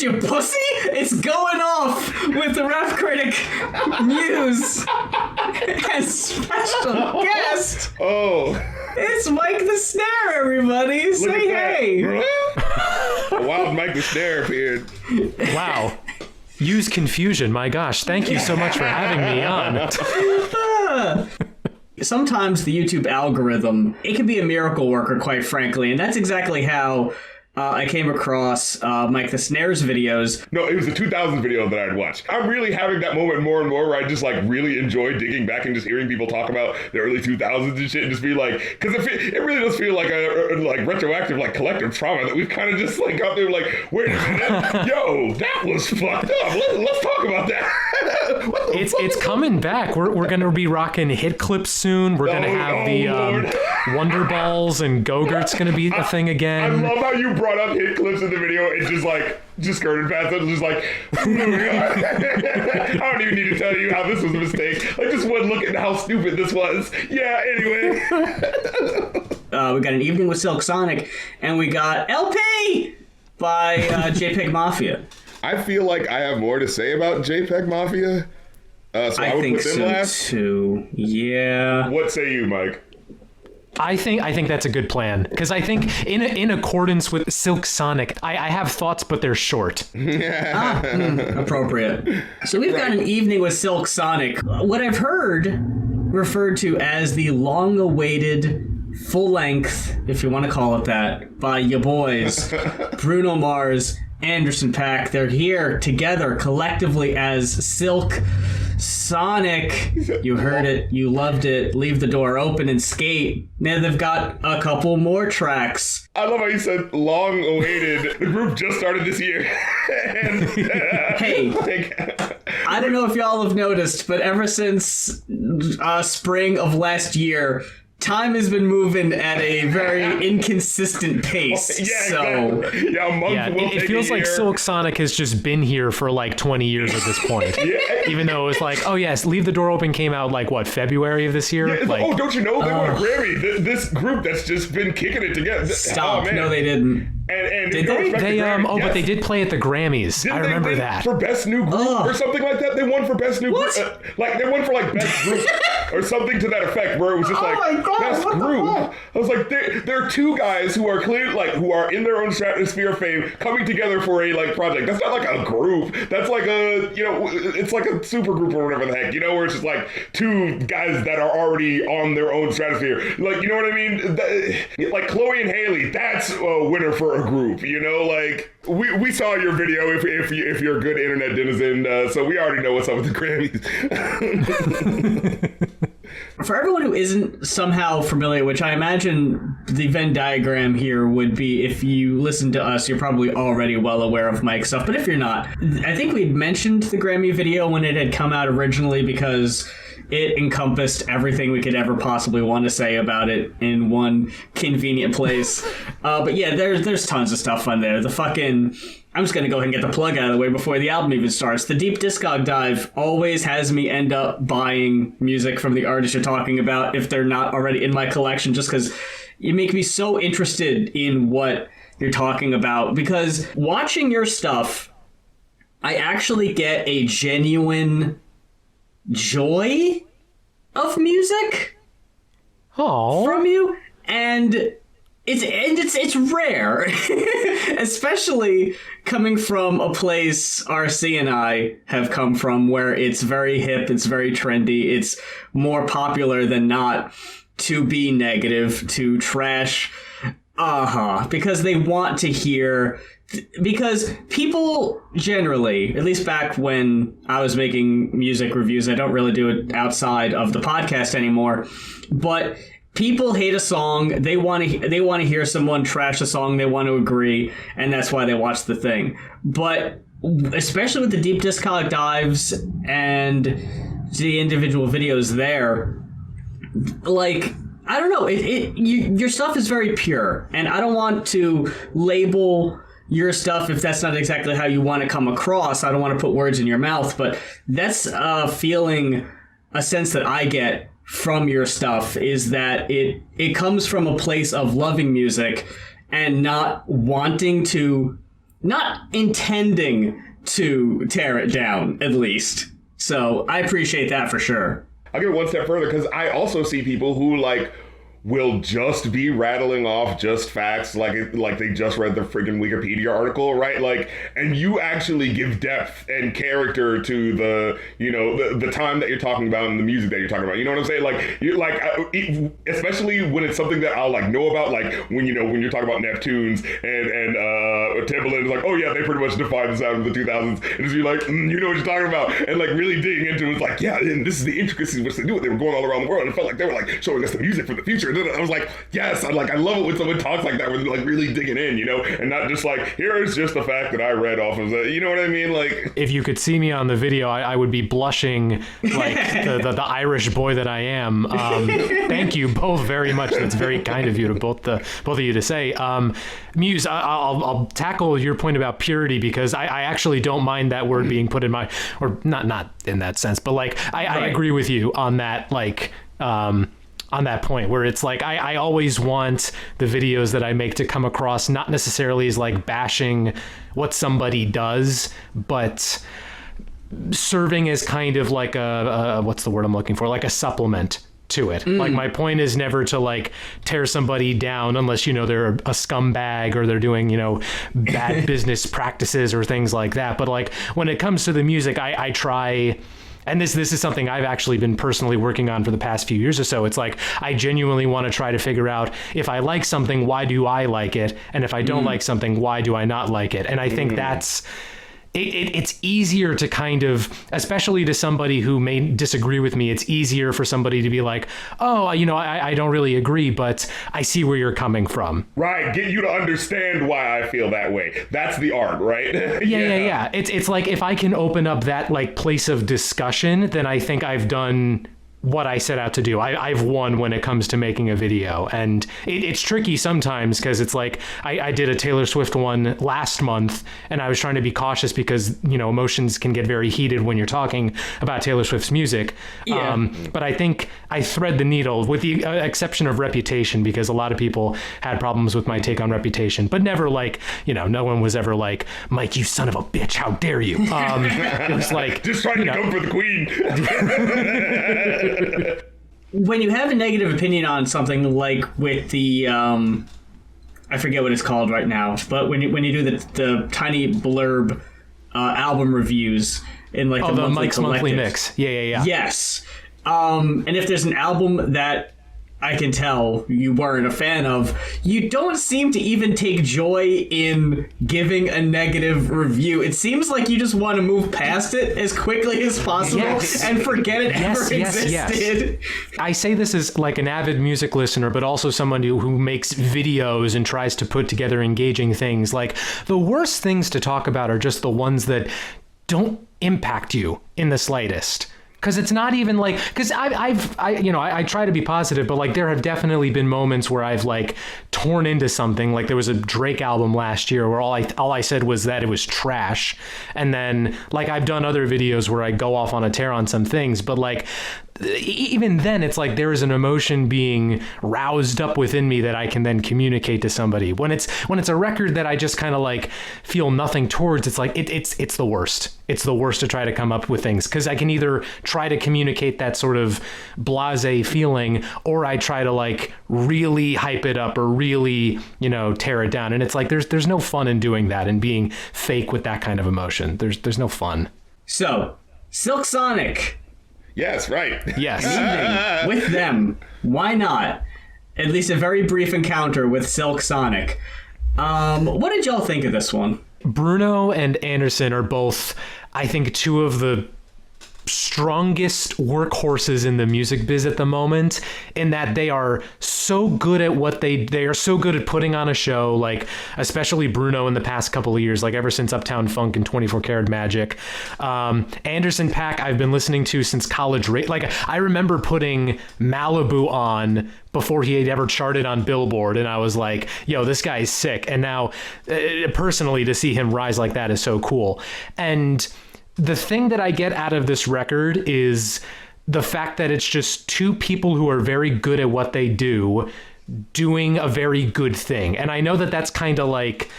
you pussy! It's going off with the Rap Critic Muse as special guest. Oh. It's Mike the Snare, everybody. Say hey. A wild Mike the Snare appeared. Wow. Use confusion. My gosh. Thank you so much for having me on. Sometimes the YouTube algorithm, it can be a miracle worker, quite frankly, and that's exactly how I came across Mike the Snare's videos. No, it was the 2000s video that I'd watched. I'm really having that moment more and more where I just like really enjoy digging back and just hearing people talk about the early 2000s and shit and just be like, because it really does feel like a like retroactive like collective trauma that we've kind of just like got there like, wait a minute, yo, that was fucked up. Let's talk about that. It's coming back. We're gonna be rocking hit clips soon. We're gonna have the Wonder Balls and Go-Gurt's gonna be a thing again. I love how you brought up hit clips in the video and just skirted past it. It was just like, I don't even need to tell you how this was a mistake. Like, just one look at how stupid this was. Yeah, anyway. We got An Evening with Silk Sonic, and we got LP by JPEGMAFIA. I feel like I have more to say about JPEGMAFIA. So I would think put them so last. Too. Yeah. What say you, Mike? I think that's a good plan, because I think in accordance with Silk Sonic, I have thoughts, but they're short. Appropriate. So we've got An Evening with Silk Sonic. What I've heard referred to as the long-awaited full length, if you want to call it that, by ya boys, Bruno Mars, Anderson.paak. They're here together collectively as Silk Sonic. You heard it, you loved it. Leave the door open and skate. Now they've got a couple more tracks. I love how you said long awaited. The group just started this year. And, hey, I don't know if y'all have noticed, but ever since spring of last year, time has been moving at a very inconsistent pace. Exactly. It feels like Silk Sonic has just been here for like 20 years at this point. Even though it was like, oh yes, Leave the Door Open came out like what, February of this year? Yeah, like, oh, don't you know they won a Grammy? This group that's just been kicking it together. Stop! Oh, man. No, they didn't. And did they? But they did play at the Grammys. I remember that for best new group or something like that. They won for best new group. Like they won for like best group or something to that effect. Where it was just best group. I was like, there are two guys who are who are in their own stratosphere of fame coming together for a like project. That's not like a group. That's like it's like a super group or whatever the heck. Where it's just like two guys that are already on their own stratosphere. Like, you know what I mean? Like Chloe and Haley. That's a winner for a group. Like we saw your video if you're a good internet denizen, so we already know what's up with the Grammys. For everyone who isn't somehow familiar, which I imagine the Venn diagram here would be, if you listen to us, you're probably already well aware of Mike's stuff. But if you're not, I think we'd mentioned the Grammy video when it had come out originally because it encompassed everything we could ever possibly want to say about it in one convenient place. But yeah, there's tons of stuff on there. I'm just going to go ahead and get the plug out of the way before the album even starts. The Deep Discog Dive always has me end up buying music from the artists you're talking about if they're not already in my collection, just because you make me so interested in what you're talking about. Because watching your stuff, I actually get a genuine joy of music from you, and it's rare, especially coming from a place RC and I have come from, where it's very hip, it's very trendy, it's more popular than not to be negative, to trash because they want to hear. Because people generally, at least back when I was making music reviews, I don't really do it outside of the podcast anymore, but people hate a song, they want to hear someone trash a song, they want to agree, and that's why they watch the thing. But especially with the Deep Discog Dives and the individual videos there, like, I don't know, your stuff is very pure, and I don't want to label your stuff if that's not exactly how you want to come across. I don't want to put words in your mouth, but that's a sense that I get from your stuff, is that it comes from a place of loving music and not wanting to not intending to tear it down, at least. So I appreciate that for sure. I'll get one step further, because I also see people who like will just be rattling off just facts like they just read the freaking Wikipedia article, right? Like, and you actually give depth and character to the, you know, the time that you're talking about and the music that you're talking about. You know what I'm saying? Like, you like, especially when it's something that I'll like know about, like when you're talking about Neptunes and Timbaland is like, oh yeah, they pretty much defined the sound of the 2000s, and you're like, you know what you're talking about, and like really digging into it, it's like, yeah, and this is the intricacies which they do. They were going all around the world, and it felt like they were like showing us the music for the future. And then I was like, yes, I love it when someone talks like that, when they're like really digging in, you know, and not just like, here is just the fact that I read off of the, you know what I mean? Like, if you could see me on the video, I would be blushing like the Irish boy that I am. Thank you both very much. That's very kind of you to both of you to say. Muse, I'll tackle your point about purity, because I actually don't mind that word being put in my, or not in that sense, but like I agree with you on that, like on that point where it's like I always want the videos that I make to come across not necessarily as like bashing what somebody does, but serving as kind of like a what's the word I'm looking for, like a supplement to it. Like, my point is never to like tear somebody down unless, you know, they're a scumbag or they're doing, you know, bad business practices or things like that. But like when it comes to the music, I try, and this is something I've actually been personally working on for the past few years or so. It's like, I genuinely want to try to figure out, if I like something, why do I like it? And if I don't like something, why do I not like it? And I think that's, it's easier to kind of, especially to somebody who may disagree with me, it's easier for somebody to be like, oh, you know, I don't really agree, but I see where you're coming from. Right. Get you to understand why I feel that way. That's the art, right? Yeah. It's like, if I can open up that like place of discussion, then I think I've done what I set out to do. I've won when it comes to making a video. And it's tricky sometimes, because it's like, I did a Taylor Swift one last month, and I was trying to be cautious because, you know, emotions can get very heated when you're talking about Taylor Swift's music. Yeah. But I think I thread the needle, with the exception of Reputation, because a lot of people had problems with my take on Reputation, but never like, you know, no one was ever like, Mike, you son of a bitch, how dare you? It was like, just trying to come for the queen. When you have a negative opinion on something, like with the I forget what it's called right now, but when you do the tiny blurb album reviews in like the Mike's monthly mix, yeah. Yes, and if there's an album that I can tell you weren't a fan of, you don't seem to even take joy in giving a negative review. It seems like you just want to move past it as quickly as possible and forget it ever existed. Yes. I say this as like an avid music listener, but also someone who makes videos and tries to put together engaging things. Like, the worst things to talk about are just the ones that don't impact you in the slightest. Because it's not even like, because I try to be positive, but like there have definitely been moments where I've like torn into something. Like there was a Drake album last year where all I said was that it was trash. And then like I've done other videos where I go off on a tear on some things, but like even then it's like there is an emotion being roused up within me that I can then communicate to somebody. When it's a record that I just kind of like feel nothing towards, it's like it's the worst. It's the worst to try to come up with things, because I can either try to communicate that sort of blasé feeling, or I try to like really hype it up or really, you know, tear it down. And it's like there's no fun in doing that and being fake with that kind of emotion. There's no fun. So, Silk Sonic. Yes, right. Yes. With them. Why not? At least a very brief encounter with Silk Sonic. What did y'all think of this one? Bruno and Anderson are both, I think, two of the strongest workhorses in the music biz at the moment, in that they are so good at what they are so good at putting on a show, like especially Bruno in the past couple of years, like ever since Uptown Funk and 24 Karat Magic. Anderson.paak I've been listening to since college. Like I remember putting Malibu on before he had ever charted on Billboard, and I was like, yo, this guy is sick. And now personally to see him rise like that is so cool. And the thing that I get out of this record is the fact that it's just two people who are very good at what they do, doing a very good thing. And I know that that's kind of like,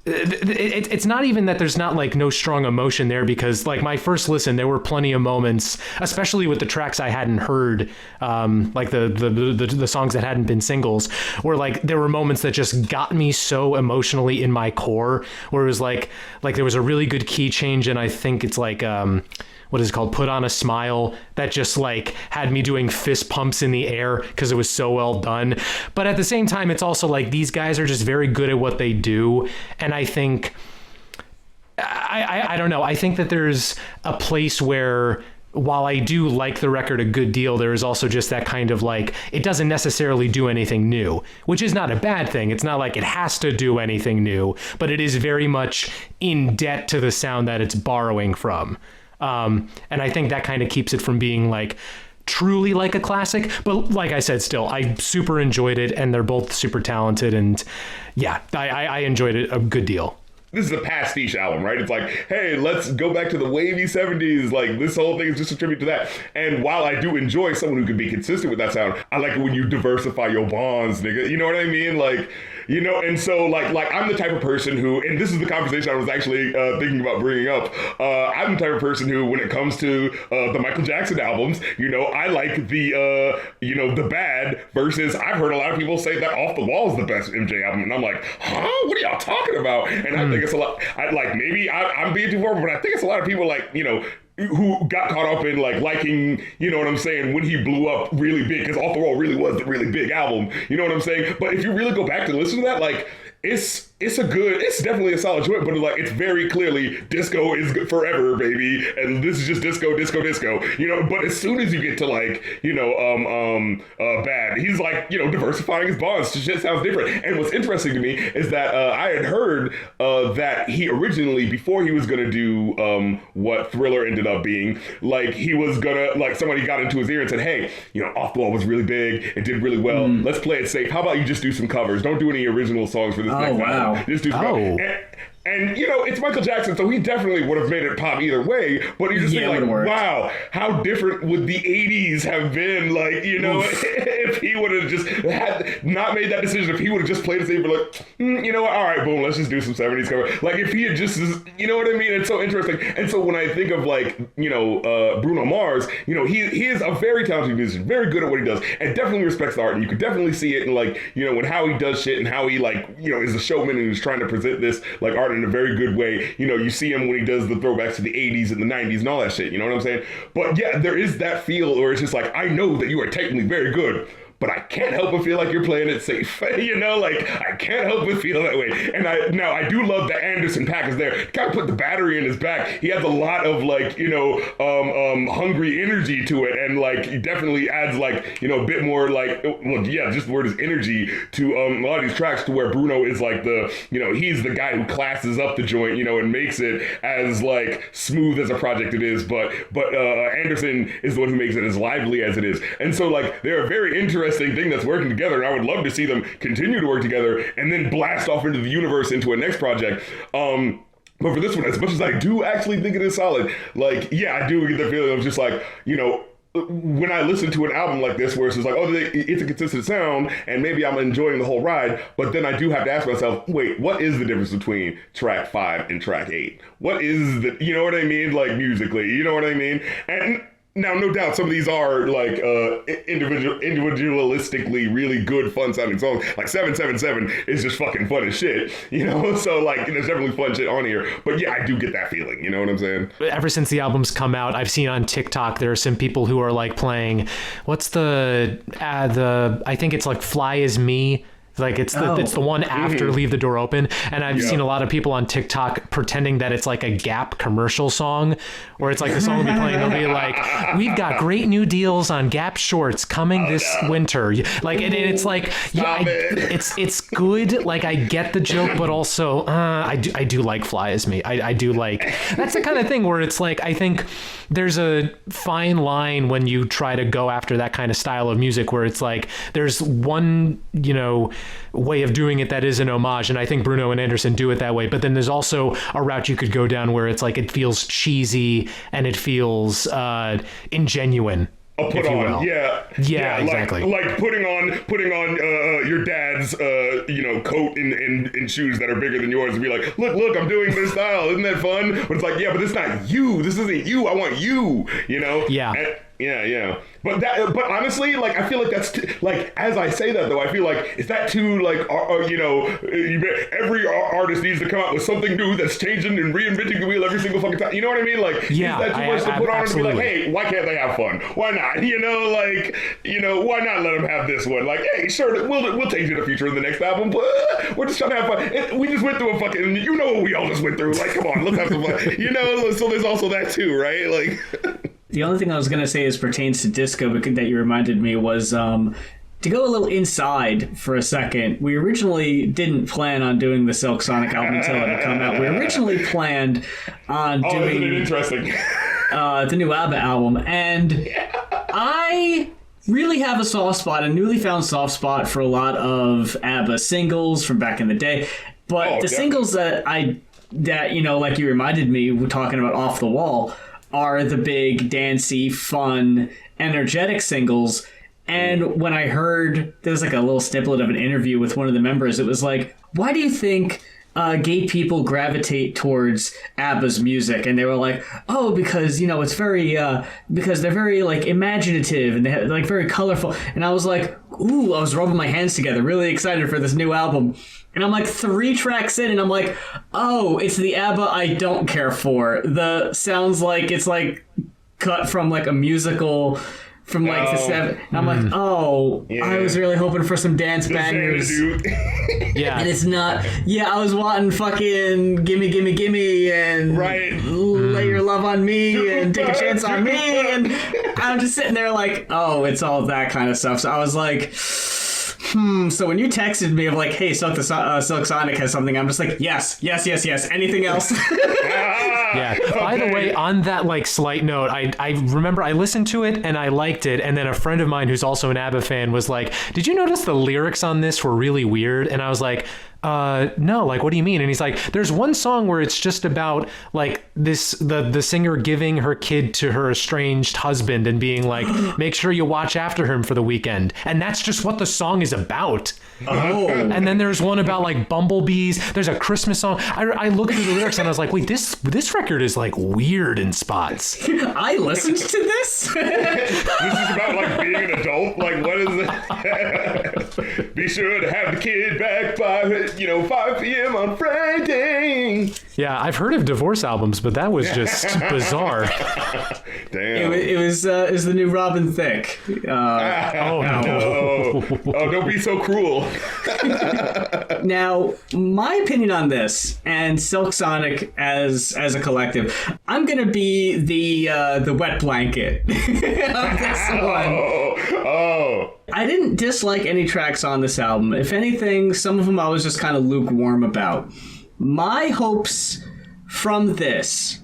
it's not even that there's not like no strong emotion there, because like my first listen, there were plenty of moments, especially with the tracks I hadn't heard, like the songs that hadn't been singles, where like there were moments that just got me so emotionally in my core, where it was like there was a really good key change, and I think it's like what is it called? Put on a Smile, that just like had me doing fist pumps in the air because it was so well done. But at the same time, it's also like these guys are just very good at what they do. And I think, I don't know, I think that there's a place where, while I do like the record a good deal, there is also just that kind of like, it doesn't necessarily do anything new, which is not a bad thing. It's not like it has to do anything new, but it is very much in debt to the sound that it's borrowing from. And I think that kind of keeps it from being like truly like a classic. But like I said, still, I super enjoyed it, and they're both super talented. And yeah, I enjoyed it a good deal. This is a pastiche album, right? It's like, hey, let's go back to the wavy 70s. Like, this whole thing is just a tribute to that. And while I do enjoy someone who can be consistent with that sound, I like it when you diversify your bonds, nigga. You know what I mean? Like, you know, and so like I'm the type of person who, and this is the conversation I was actually thinking about bringing up. I'm the type of person who, when it comes to the Michael Jackson albums, you know, I like the, you know, the bad versus, I've heard a lot of people say that Off the Wall is the best MJ album. And I'm like, huh? What are y'all talking about? And I think it's a lot, maybe I'm being too far, but I think it's a lot of people like, you know, who got caught up in like liking, you know what I'm saying, when he blew up really big, because Off the Wall really was the really big album, you know what I'm saying? But if you really go back to listen to that, like, it's definitely a solid joint, but like, it's very clearly disco is good forever, baby, and this is just disco, you know. But as soon as you get to like, you know, bad, he's like, you know, diversifying his bonds. Shit sounds different. And what's interesting to me is that I had heard that he originally, before he was gonna do what Thriller ended up being, like he was gonna, like somebody got into his ear and said, hey, you know, Off the Wall was really big, it did really well. Let's play it safe. How about you just do some covers? Don't do any original songs for this next album. Just do some covers. And, you know, it's Michael Jackson, so he definitely would have made it pop either way, but you just think like, wow, how different would the 80s have been, like, you know, if he would have just not made that decision, if he would have just played it safe, like, you know what, all right, boom, let's just do some 70s cover. Like, if he had just, you know what I mean? It's so interesting. And so when I think of, like, you know, Bruno Mars, you know, he is a very talented musician, very good at what he does, and definitely respects the art, and you could definitely see it in, like, you know, in how he does shit and how he, like, you know, is a showman and is trying to present this, like, art in a very good way. You know, you see him when he does the throwbacks to the 80s and the 90s and all that shit, you know what I'm saying? But yeah, there is that feel where it's just like, I know that you are technically very good, but I can't help but feel like you're playing it safe. You know, like, I can't help but feel that way. And I do love that Anderson.Paak is there. Kind of put the battery in his back. He has a lot of, like, you know, hungry energy to it. And, like, he definitely adds, like, you know, a bit more, like, well, yeah, just the word is energy to a lot of these tracks, to where Bruno is, like, the, you know, he's the guy who classes up the joint, you know, and makes it as, like, smooth as a project it is. But Anderson is the one who makes it as lively as it is. And so, like, they're a very interesting thing that's working together, and I would love to see them continue to work together and then blast off into the universe into a next project. But for this one, as much as I do actually think it is solid, like, yeah, I do get the feeling of just like, you know, when I listen to an album like this, where it's just like, oh, it's a consistent sound, and maybe I'm enjoying the whole ride, but then I do have to ask myself, wait, what is the difference between track 5 and track 8? What is the, you know what I mean? Like, musically, you know what I mean? And now, no doubt, some of these are, like, individualistically really good, fun-sounding songs. Like, 777 is just fucking fun as shit, you know? So, like, there's definitely fun shit on here. But, yeah, I do get that feeling, you know what I'm saying? Ever since the album's come out, I've seen on TikTok, there are some people who are, like, playing, what's I think it's, like, Fly As Me. Like, it's the one after Leave the Door Open. And I've seen a lot of people on TikTok pretending that it's like a Gap commercial song, where it's like the song will be playing, they'll be like, we've got great new deals on Gap shorts coming this winter. Like, and it's like, yeah, it's good. Like, I get the joke, but also I do like Fly As Me. I do like, that's the kind of thing where it's like, I think there's a fine line when you try to go after that kind of style of music, where it's like, there's one, you know, way of doing it that is an homage, and I think Bruno and Anderson do it that way, but then there's also a route you could go down where it's like, it feels cheesy and it feels ingenuine. A put on, yeah, exactly. Like putting on your dad's coat and shoes that are bigger than yours, and be like, look, I'm doing this style, isn't that fun? But it's like, yeah, but it's not you. This isn't you. I want you. Yeah. Yeah. But honestly, like, I feel like that's like, as I say that though, I feel like, is that too like every artist needs to come out with something new that's changing and reinventing the wheel every single fucking time. You know what I mean? Like, is that too much to put on and be like, hey, why can't they have fun? Why not? Why not let them have this one? Like, hey, sure, we'll change it in the future in the next album, but we're just trying to have fun. We just went through a fucking, what we all just went through. Like, come on, let's have some fun. So there's also that too, right? Like. The only thing I was going to say as pertains to disco that you reminded me was to go a little inside for a second. We originally didn't plan on doing the Silk Sonic album until it had come out. We originally planned on doing isn't it interesting? The new ABBA album. And I really have a soft spot, a newly found soft spot for a lot of ABBA singles from back in the day. But the singles that like you reminded me, we're talking about Off the Wall, are the big, dancey, fun, energetic singles. And when I heard, there was like a little snippet of an interview with one of the members, it was like, why do you think gay people gravitate towards ABBA's music? And they were like, oh, because, it's very, because they're very, like, imaginative and they're, like, very colorful. And I was like, ooh, I was rubbing my hands together, really excited for this new album. And I'm like 3 tracks in and I'm like, oh, it's the ABBA I don't care for. Sounds like it's like cut from like a musical from like the 70s. And I'm like, I was really hoping for some dance bangers. Yeah. And it's not. Yeah, I was wanting fucking gimme, gimme, gimme and lay your love on me and take a chance on me. And I'm just sitting there like, oh, it's all that kind of stuff. So I was like, so when you texted me of like, hey, Silk Sonic has something, I'm just like, yes. Anything else? Yeah. By the way, on that like slight note, I remember I listened to it and I liked it, and then a friend of mine who's also an ABBA fan was like, did you notice the lyrics on this were really weird? And I was like, no, like, what do you mean? And he's like, there's one song where it's just about like the singer giving her kid to her estranged husband and being like, make sure you watch after him for the weekend. And that's just what the song is about. Oh. And then there's one about like bumblebees. There's a Christmas song. I looked through the lyrics and I was like, wait, this record is like weird in spots. I listened to this. This is about like being an adult. Like, what is it? Be sure to have the kid back by 5 p.m. on Friday. Yeah, I've heard of divorce albums, but that was just bizarre. Damn. It was the new Robin Thicke. No. Oh, don't be so cruel. Now, my opinion on this and Silk Sonic as a collective, I'm gonna be the wet blanket of this one. Oh. I didn't dislike any tracks on this album. If anything, some of them I was just kind of lukewarm about. My hopes from this,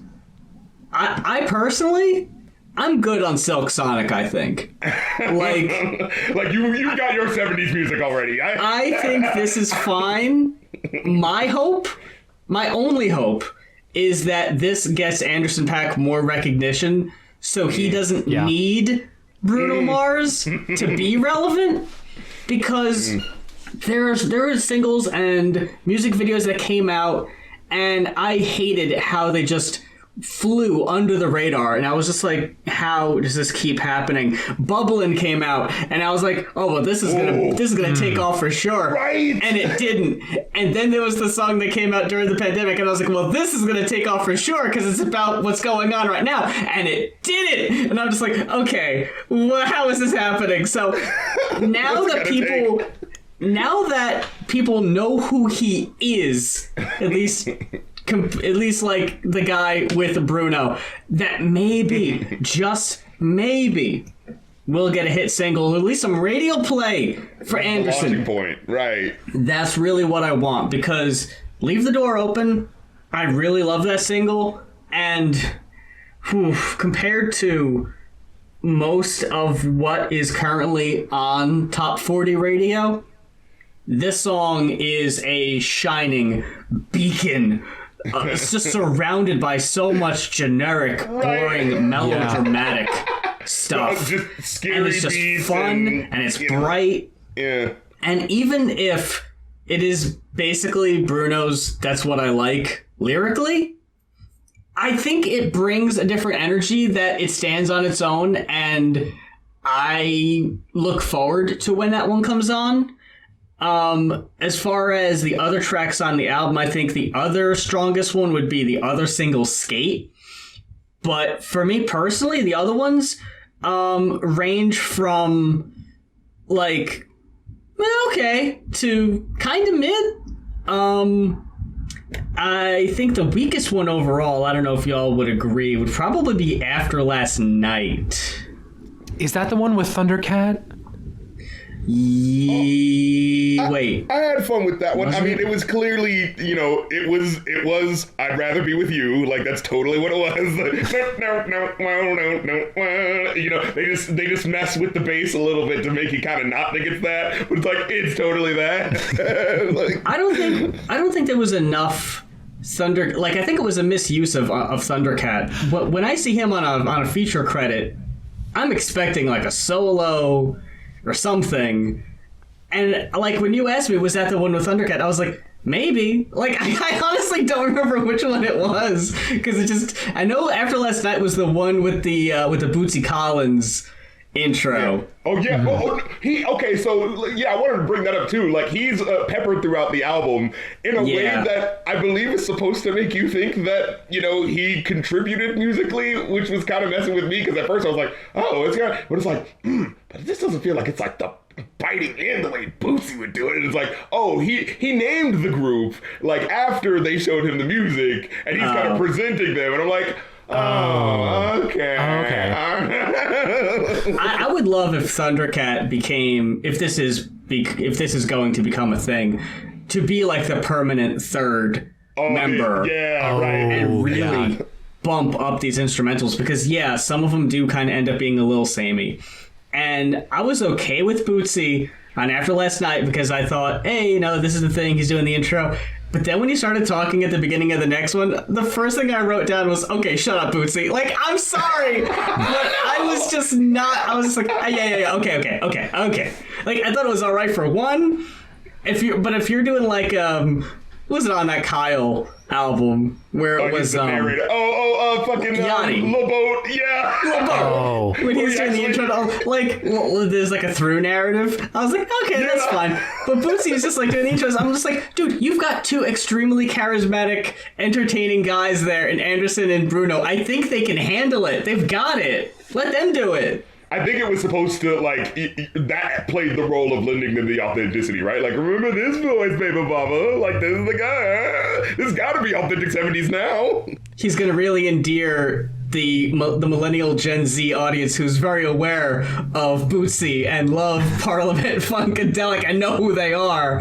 I personally, I'm good on Silk Sonic, I think. Like you got your 70s music already. I think this is fine. My only hope, is that this gets Anderson .paak more recognition so he doesn't need Bruno Mars to be relevant, because there are singles and music videos that came out and I hated how they just flew under the radar, and I was just like, how does this keep happening? Bubbling came out and I was like, oh well, this is gonna take off for sure, right? And it didn't. And then there was the song that came out during the pandemic and I was like, well, this is gonna take off for sure because it's about what's going on right now, and it didn't. And I'm just like, okay, how is this happening? So now that people know who he is, at least like the guy with Bruno, that maybe, just maybe, we'll get a hit single, or at least some radio play for Anderson. Launching point, right? That's really what I want, because Leave the Door Open, I really love that single, and compared to most of what is currently on Top 40 radio, this song is a shining beacon. It's just surrounded by so much generic, boring, melodramatic stuff. Just scary and it's just beats fun and it's bright. Yeah. And even if it is basically Bruno's That's What I Like lyrically, I think it brings a different energy that it stands on its own, and I look forward to when that one comes on. As far as the other tracks on the album, I think the other strongest one would be the other single, Skate. But for me personally, the other ones range from like okay to kind of mid. I think the weakest one overall, I don't know if y'all would agree, would probably be After Last Night. Is that the one with Thundercat? Wait. I had fun with that one. I mean, it was clearly, it was I'd rather be with you. Like, that's totally what it was. No. They just mess with the bass a little bit to make you kind of not think it's that. But it's like, it's totally that. Like, I don't think there was enough I think it was a misuse of Thundercat. But when I see him on a feature credit, I'm expecting like a solo or something. And like when you asked me, was that the one with Thundercat? I was like, maybe. Like I honestly don't remember which one it was, because I know After Last Night was the one with the Bootsy Collins intro. Yeah. Oh yeah. I wanted to bring that up too. Like, he's peppered throughout the album in a way that I believe is supposed to make you think that he contributed musically, which was kind of messing with me, because at first I was like, oh, it's got, but it's like, but this doesn't feel like it's like the biting in the way Bootsy would do it. And it's like, oh, he named the group like after they showed him the music, and he's kind of presenting them, and I'm like, oh, okay. I would love if Thundercat became, if this is going to become a thing, to be like the permanent third member. Right. And really bump up these instrumentals, because some of them do kind of end up being a little samey. And I was okay with Bootsy on After Last Night, because I thought, hey, this is the thing, he's doing the intro. But then when he started talking at the beginning of the next one, the first thing I wrote down was, okay, shut up, Bootsy. Like, I'm sorry. But I was just like, yeah, okay. Like, I thought it was all right for one. If you're doing like, was it on that Kyle album where it was fucking Yanni LeBoat, yeah. When he's doing the intro, there's like a through narrative. I was like, okay, that's fine. But Bootsy is just like doing the intros. I'm just like, dude, you've got two extremely charismatic, entertaining guys there in Anderson and Bruno. I think they can handle it. They've got it. Let them do it. I think it was supposed to, like, that played the role of lending them the authenticity, right? Like, remember this voice, baby baba? Like, this is the guy. This has got to be authentic 70s now. He's going to really endear the millennial Gen Z audience, who's very aware of Bootsy and love Parliament Funkadelic and know who they are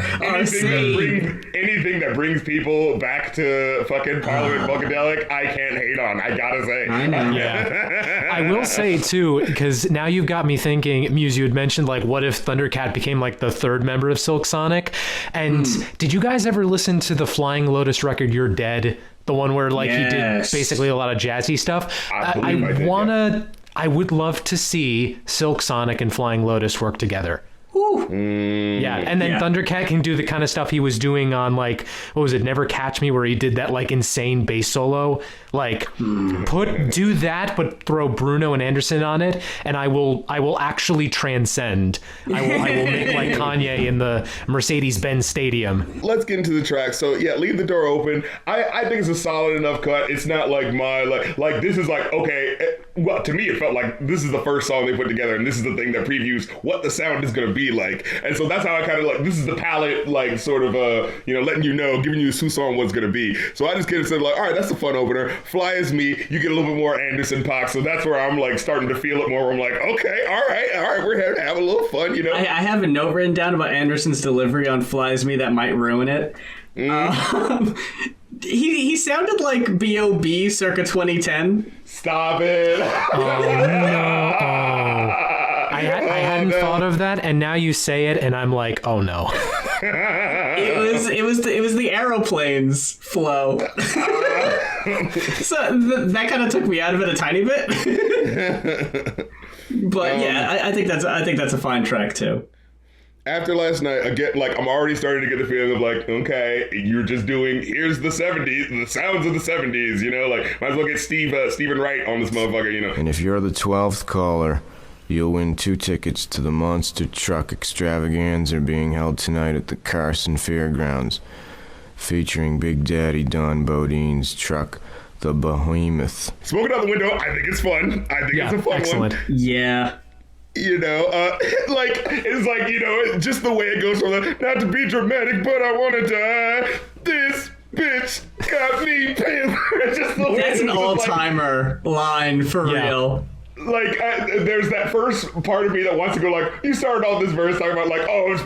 anything that brings people back to fucking Parliament Funkadelic, I can't hate on. I gotta say. I know. Yeah. I will say too, because now you've got me thinking, Muse, you had mentioned like, what if Thundercat became like the third member of Silk Sonic? And did you guys ever listen to the Flying Lotus record, You're Dead? The one where like he did basically a lot of jazzy stuff. I would love to see Silk Sonic and Flying Lotus work together. And then Thundercat can do the kind of stuff he was doing on like, what was it, Never Catch Me, where he did that like insane bass solo. Like do that, but throw Bruno and Anderson on it, and I will actually transcend. I will make like Kanye in the Mercedes-Benz Stadium. Let's get into the track. So Leave the Door Open. I think it's a solid enough cut. It's not like my like this is like, okay, well, to me it felt like this is the first song they put together, and this is the thing that previews what the sound is gonna be like. And so that's how I kind of like, this is the palette, like sort of letting you know, giving you who song what's gonna be. So I just get it like, all right, that's a fun opener. Fly As Me, you get a little bit more Anderson.Paak, so that's where I'm like starting to feel it more. I'm like, okay, all right, we're here to have a little fun, I have a note written down about Anderson's delivery on Fly As Me that might ruin it. He sounded like B.O.B. circa 2010. Stop it. Oh, no. I hadn't thought of that, and now you say it, and I'm like, oh no. It was the Aeroplanes flow. So that kind of took me out of it a tiny bit. But yeah, I think that's a fine track too. After last night, again, like, I'm already starting to get the feeling of, like, okay, you're just doing, here's the 70s, the sounds of the 70s, you know? Like, might as well get Stephen Wright on this motherfucker, you know? And if you're the 12th caller, you'll win 2 tickets to the Monster Truck Extravaganza being held tonight at the Carson Fairgrounds, featuring Big Daddy Don Bodine's truck, the Behemoth. Smoking out the window, I think it's fun. I think it's a fun excellent. one. Yeah. You know, like, it's like, you know, just the way it goes from the, not to be dramatic, but I want to die. This bitch got me paying for it. Just the way That's an it's all-timer line for real. Like, there's that first part of me that wants to go like, you started all this verse talking about like, oh,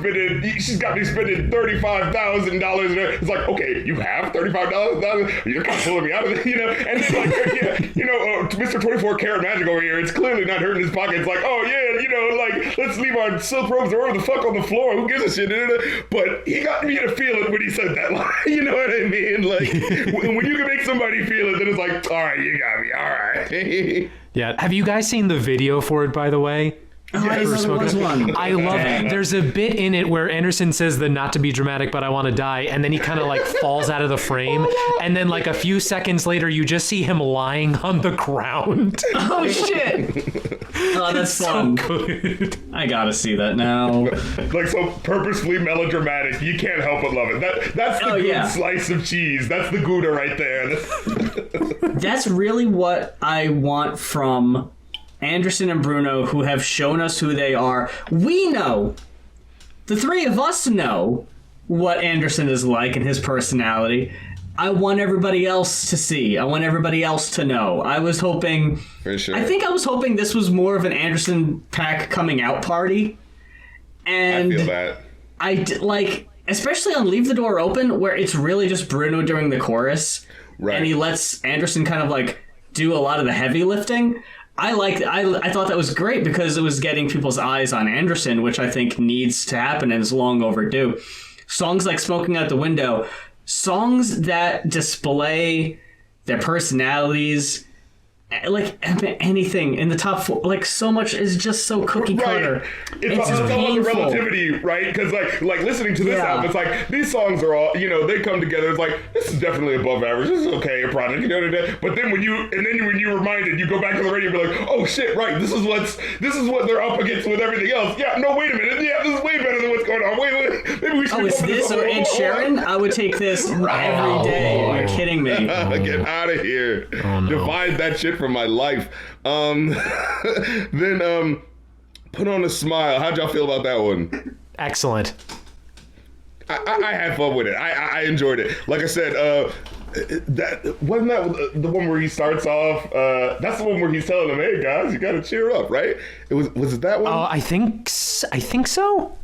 she's got me spending $35,000. It's like, okay, you have $35,000? You're kind of pulling me out of it, you know? And it's like, yeah, you know, Mr. 24 Karat Magic over here, it's clearly not hurting his pocket. It's like, oh yeah, you know, like, let's leave our silk robes or whatever the fuck on the floor. Who gives a shit? But he got me to feel it when he said that line. You know what I mean? Like, when you can make somebody feel it, then it's like, all right, you got me, all right. Yeah. Have you guys seen the video for it, by the way? Oh, I didn't know there was one. I love it. There's a bit in it where Anderson says the not to be dramatic, but I want to die. And then he kind of like falls out of the frame. And then like a few seconds later, you just see him lying on the ground. Oh, shit. Oh, that's fun. So good. I gotta see that now. Like, so purposefully melodramatic. You can't help but love it. That's the good slice of cheese. That's the Gouda right there. That's really what I want from Anderson and Bruno, who have shown us who they are. We know, the three of us know what Anderson is like and his personality. I want everybody else to see. I want everybody else to know. I was hoping... For sure. I think I was hoping this was more of an Anderson.PAAK coming out party. And I feel that. Like, especially on Leave the Door Open, where it's really just Bruno doing the chorus. Right. And he lets Anderson kind of, like, do a lot of the heavy lifting. I thought that was great because it was getting people's eyes on Anderson, which I think needs to happen and is long overdue. Songs like Smoking Out the Window, songs that display their personalities, like anything in the top four, like so much is just so cookie cutter. Right. It's all about the relativity, right? Because like listening to this album, it's like these songs are all, you know, they come together. It's like, this is definitely above average. This is okay, a project, you know. But then when you're reminded, you go back to the radio and be like, oh shit, right? This is what they're up against with everything else. Yeah, no, wait a minute. Yeah, this is way better than what's going on. Wait. Maybe we should. Oh, is this or Ed Sheeran? I would take this every day. You're kidding me. Get out of here. Oh, no. Divide that shit from my life. Then Put on a Smile. How'd y'all feel about that one? Excellent. I had fun with it. I enjoyed it. Like I said, that wasn't that the one where he starts off. That's the one where he's telling them, "Hey guys, you gotta cheer up," right? Was it that one? I think so.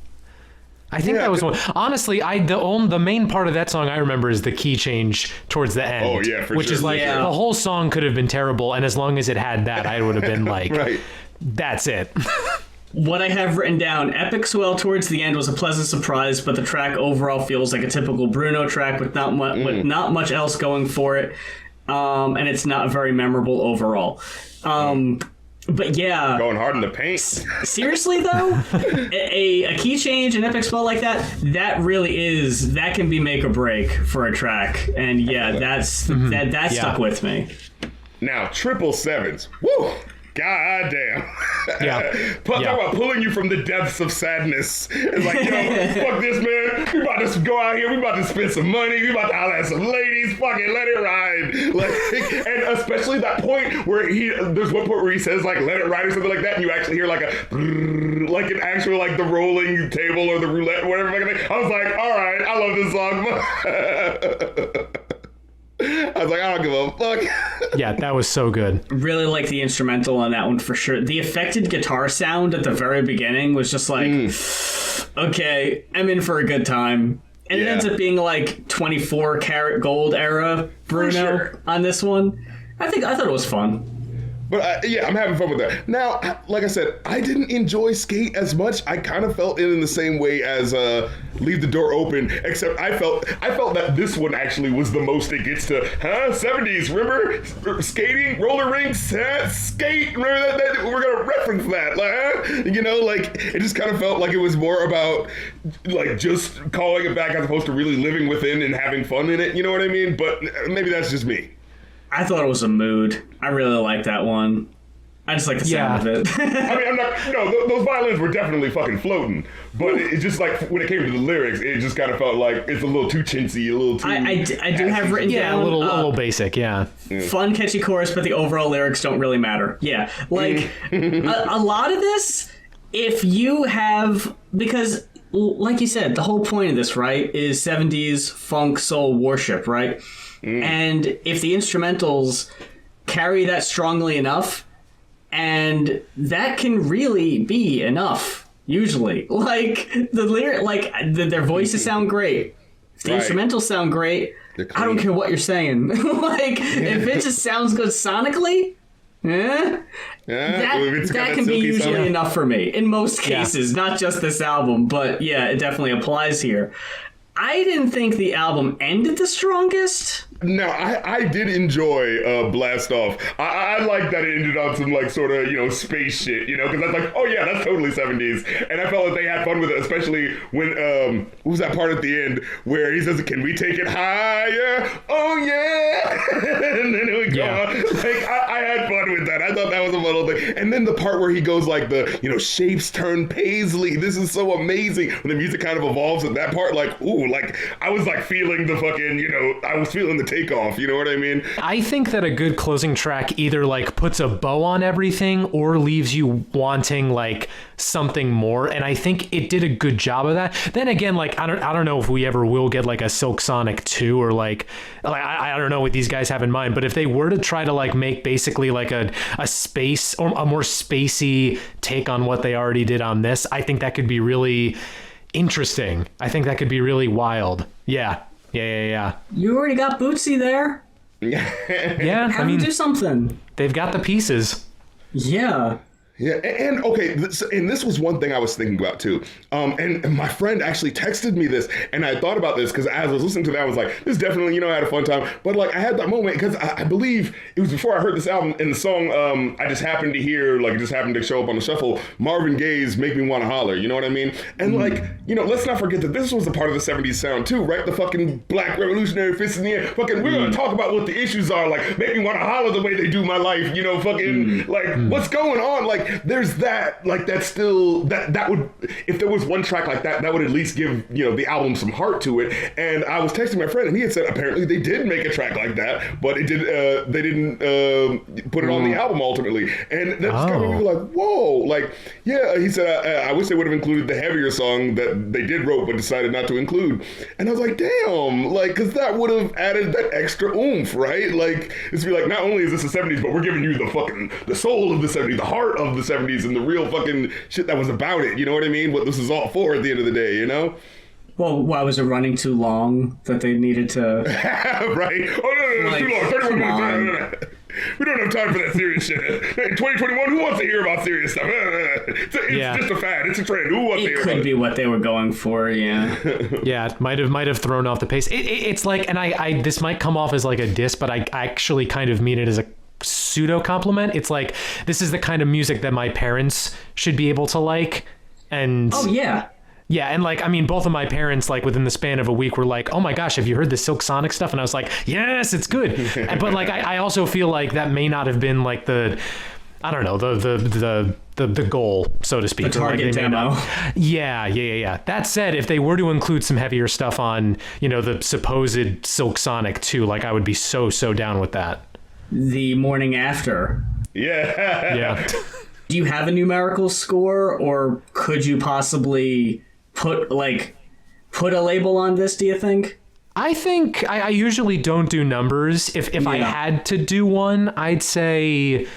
I think that was one. Honestly, the main part of that song I remember is the key change towards the end. Oh yeah, for which sure. is like the whole song could have been terrible, and as long as it had that, I would have been like, right. That's it. What I have written down, epic swell towards the end was a pleasant surprise, but the track overall feels like a typical Bruno track with not much else going for it, and it's not very memorable overall. But yeah, going hard in the paint. Seriously though, a key change, an epic swell like that can be make or break for a track, and yeah, that stuck with me. Now 777s, woo. God damn. Yeah. Talk about pulling you from the depths of sadness. It's like, fuck this, man. We about to go out here. We about to spend some money. We about to holler at some ladies. Fucking let it ride. Like, and especially that point where there's one point where he says, like, let it ride or something like that. And you actually hear like like an actual, like the rolling table or the roulette or whatever. I was like, all right, I love this song. I was like, I don't give a fuck. Yeah, that was so good. Really like the instrumental on that one for sure. The affected guitar sound at the very beginning was just like, okay, I'm in for a good time. And it ends up being like 24 karat gold era Bruno on this one. I thought it was fun. But yeah, I'm having fun with that. Now, like I said, I didn't enjoy Skate as much. I kind of felt it in the same way as Leave the Door Open, except I felt that this one actually was the most it gets to, 70s, remember? Skating, roller rinks, skate, remember that we're going to reference that, like, it just kind of felt like it was more about, like, just calling it back as opposed to really living within and having fun in it, you know what I mean? But maybe that's just me. I thought it was a mood. I really like that one. I just like the sound of it. I mean, those violins were definitely fucking floating, but it's just like when it came to the lyrics, it just kind of felt like it's a little too chintzy, a little too. I do have written down a little basic, fun, catchy chorus, but the overall lyrics don't really matter. Yeah, like a lot of this, if you have, because like you said, the whole point of this, right, is 70s funk soul worship, right? And if the instrumentals carry that strongly enough, and that can really be enough, usually. Like, their voices sound great. The instrumentals sound great. I don't care what you're saying. If it just sounds good sonically, that can be usually enough for me. In most cases, not just this album, but yeah, it definitely applies here. I didn't think the album ended the strongest. Now, I did enjoy Blast Off. I like that it ended on some, like, sort of, space shit, because I was like, oh, yeah, that's totally 70s. And I felt like they had fun with it, especially when, what was that part at the end where he says, can we take it higher? Oh, yeah. And then it would go on. Like, I had fun with that. I thought that was a little thing. And then the part where he goes, like, shapes turn paisley. This is so amazing. When the music kind of evolves at that part, like, ooh, like, I was, like, feeling the fucking, I was feeling the takeoff, you know what I mean? I think that a good closing track either like puts a bow on everything or leaves you wanting like something more, and I think it did a good job of that. Then again, like I don't know if we ever will get like a Silk Sonic 2 or like I don't know what these guys have in mind, but if they were to try to like make basically like a space or a more spacey take on what they already did on this, I think that could be really interesting. I think that could be really wild. Yeah. You already got Bootsy there. Yeah, Have them do something. They've got the pieces. Yeah. Yeah, and okay, and this was one thing I was thinking about too. And my friend actually texted me this, and I thought about this because as I was listening to that, I was like, this definitely, I had a fun time. But like, I had that moment because I believe it was before I heard this album and the song. I just happened to hear, like, it just happened to show up on the shuffle. Marvin Gaye's "Make Me Wanna Holler." You know what I mean? And like, let's not forget that this was a part of the '70s sound too, right? The fucking Black Revolutionary Fist in the Air. Fucking, we're gonna talk about what the issues are. Like, make me wanna holler the way they do my life. What's going on? Like. There's that, like, that's still, that would, if there was one track like that, that would at least give, the album some heart to it. And I was texting my friend, and he had said apparently they did make a track like that, but they didn't put it on the album ultimately. And that's kind of me like, whoa, like, yeah, he said, I wish they would have included the heavier song that they did wrote, but decided not to include. And I was like, damn, like, because that would have added that extra oomph, right? Like, it's be like, not only is this the 70s, but we're giving you the soul of the 70s, the heart of the 70s, and the real fucking shit that was about it, you know what I mean? What this is all for at the end of the day, Well, why was it running too long that they needed to... Right? Oh, no, it's too long. 31 minutes. We don't have time for that serious shit. In 2021, who wants to hear about serious stuff? It's just a fad. It's a trend. Who wants to hear about it? It could be what they were going for, yeah. Yeah, it might have thrown off the pace. It's like, and I this might come off as like a diss, but I actually kind of mean it as a pseudo compliment. It's like, this is the kind of music that my parents should be able to like. And and like, I mean, both of my parents, like, within the span of a week were like, oh my gosh, have you heard the Silk Sonic stuff? And I was like, yes, it's good. But like, I also feel like that may not have been like the goal, so to speak. The target demo. Yeah. That said, if they were to include some heavier stuff on, the supposed Silk Sonic 2, like, I would be so down with that. The morning after. Yeah. Do you have a numerical score, or could you possibly put a label on this, do you think? I think I usually don't do numbers. If I had to do one, I'd say,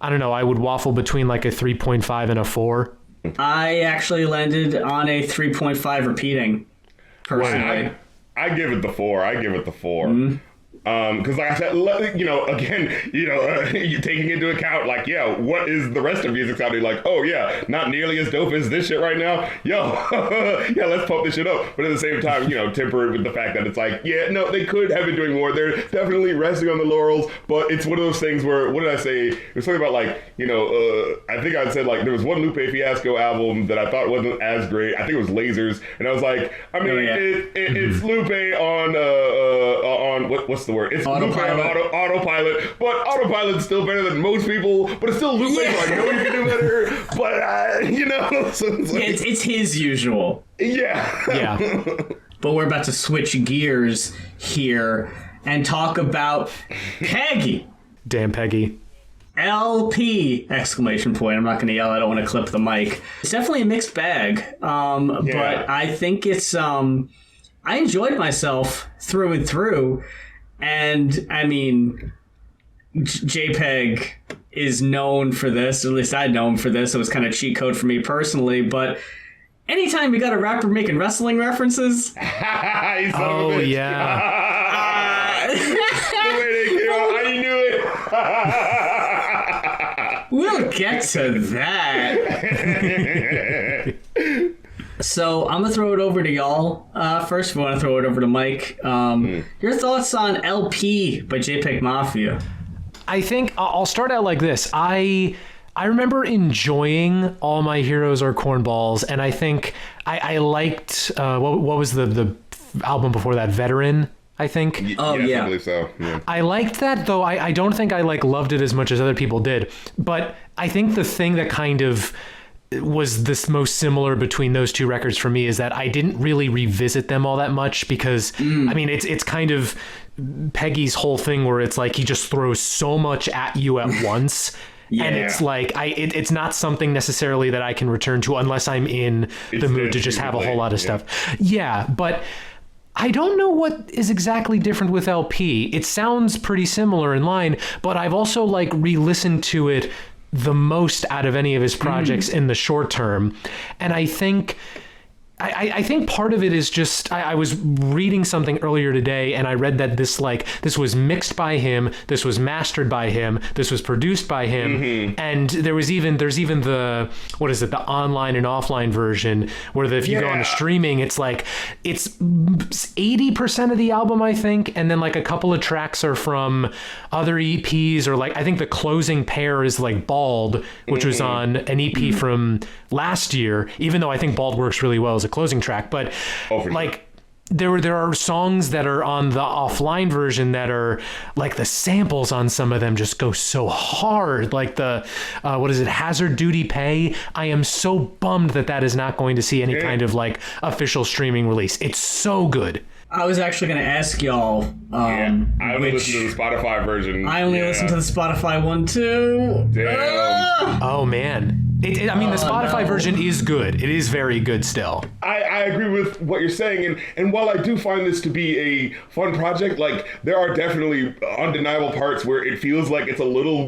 I don't know, I would waffle between like a 3.5 and a 4. I actually landed on a 3.5 repeating, personally. I give it the 4. Mm-hmm. Because like I said, again, you're taking into account, like, yeah, what is the rest of music sounding like? Oh, yeah, not nearly as dope as this shit right now. Yo, yeah, let's pump this shit up. But at the same time, tempered with the fact that it's like, yeah, no, they could have been doing more. They're definitely resting on the laurels, but it's one of those things where, what did I say? It was something about, like, I think I said, like, there was one Lupe Fiasco album that I thought wasn't as great. I think it was Lasers. And I was like, I mean, it's Lupe on what's the word? It's Autopilot. Lupe on Autopilot, but Autopilot's still better than most people, but it's still Lupe, so I know you can do better, but, so it's like... It's his usual. Yeah. But we're about to switch gears here and talk about Peggy. Damn Peggy. LP! Exclamation point. I'm not going to yell. I don't want to clip the mic. It's definitely a mixed bag. But I think it's... I enjoyed myself through and through. And, I mean, JPEG is known for this. At least I know him for this. It was kind of cheat code for me personally. But anytime you got a rapper making wrestling references... Oh, yeah. I knew it. We'll get to that. So I'm gonna throw it over to y'all first. If you want to throw it over to Mike, your thoughts on LP by JPEGMAFIA? I think I'll start out like this. I remember enjoying All My Heroes Are Cornballs, and I think I liked what was the album before that, Veteran, I think. Oh, yes, yeah. I believe so. Yeah. I liked that, though I don't think I loved it as much as other people did. But I think the thing that kind of was this most similar between those two records for me is that I didn't really revisit them all that much because, I mean, it's kind of Peggy's whole thing where it's like he just throws so much at you at once. Yeah. And it's like it's not something necessarily that I can return to unless I'm in the mood to just have a whole lot of stuff. Yeah, but I don't know what is exactly different with LP. It sounds pretty similar in line, but I've also re-listened to it the most out of any of his projects in the short term. And I think part of it is just, I was reading something earlier today and I read that this was mixed by him, this was mastered by him, this was produced by him, and there's even the, the online and offline version where if you go on the streaming, it's 80% of the album, I think, and then a couple of tracks are from other EPs, or I think the closing pair is Bald, which was on an EP from last year, even though I think Bald works really well as a closing track, but there are songs that are on the offline version that are the samples on some of them just go so hard, the Hazard Duty Pay. I am so bummed that is not going to see any kind of official streaming release. It's so good. I was actually going to ask y'all. I only listen to the Spotify version. I only listen to the Spotify one too. Damn. Oh man. The Spotify version is good. It is very good still. I agree with what you're saying, and while I do find this to be a fun project, there are definitely undeniable parts where it feels like it's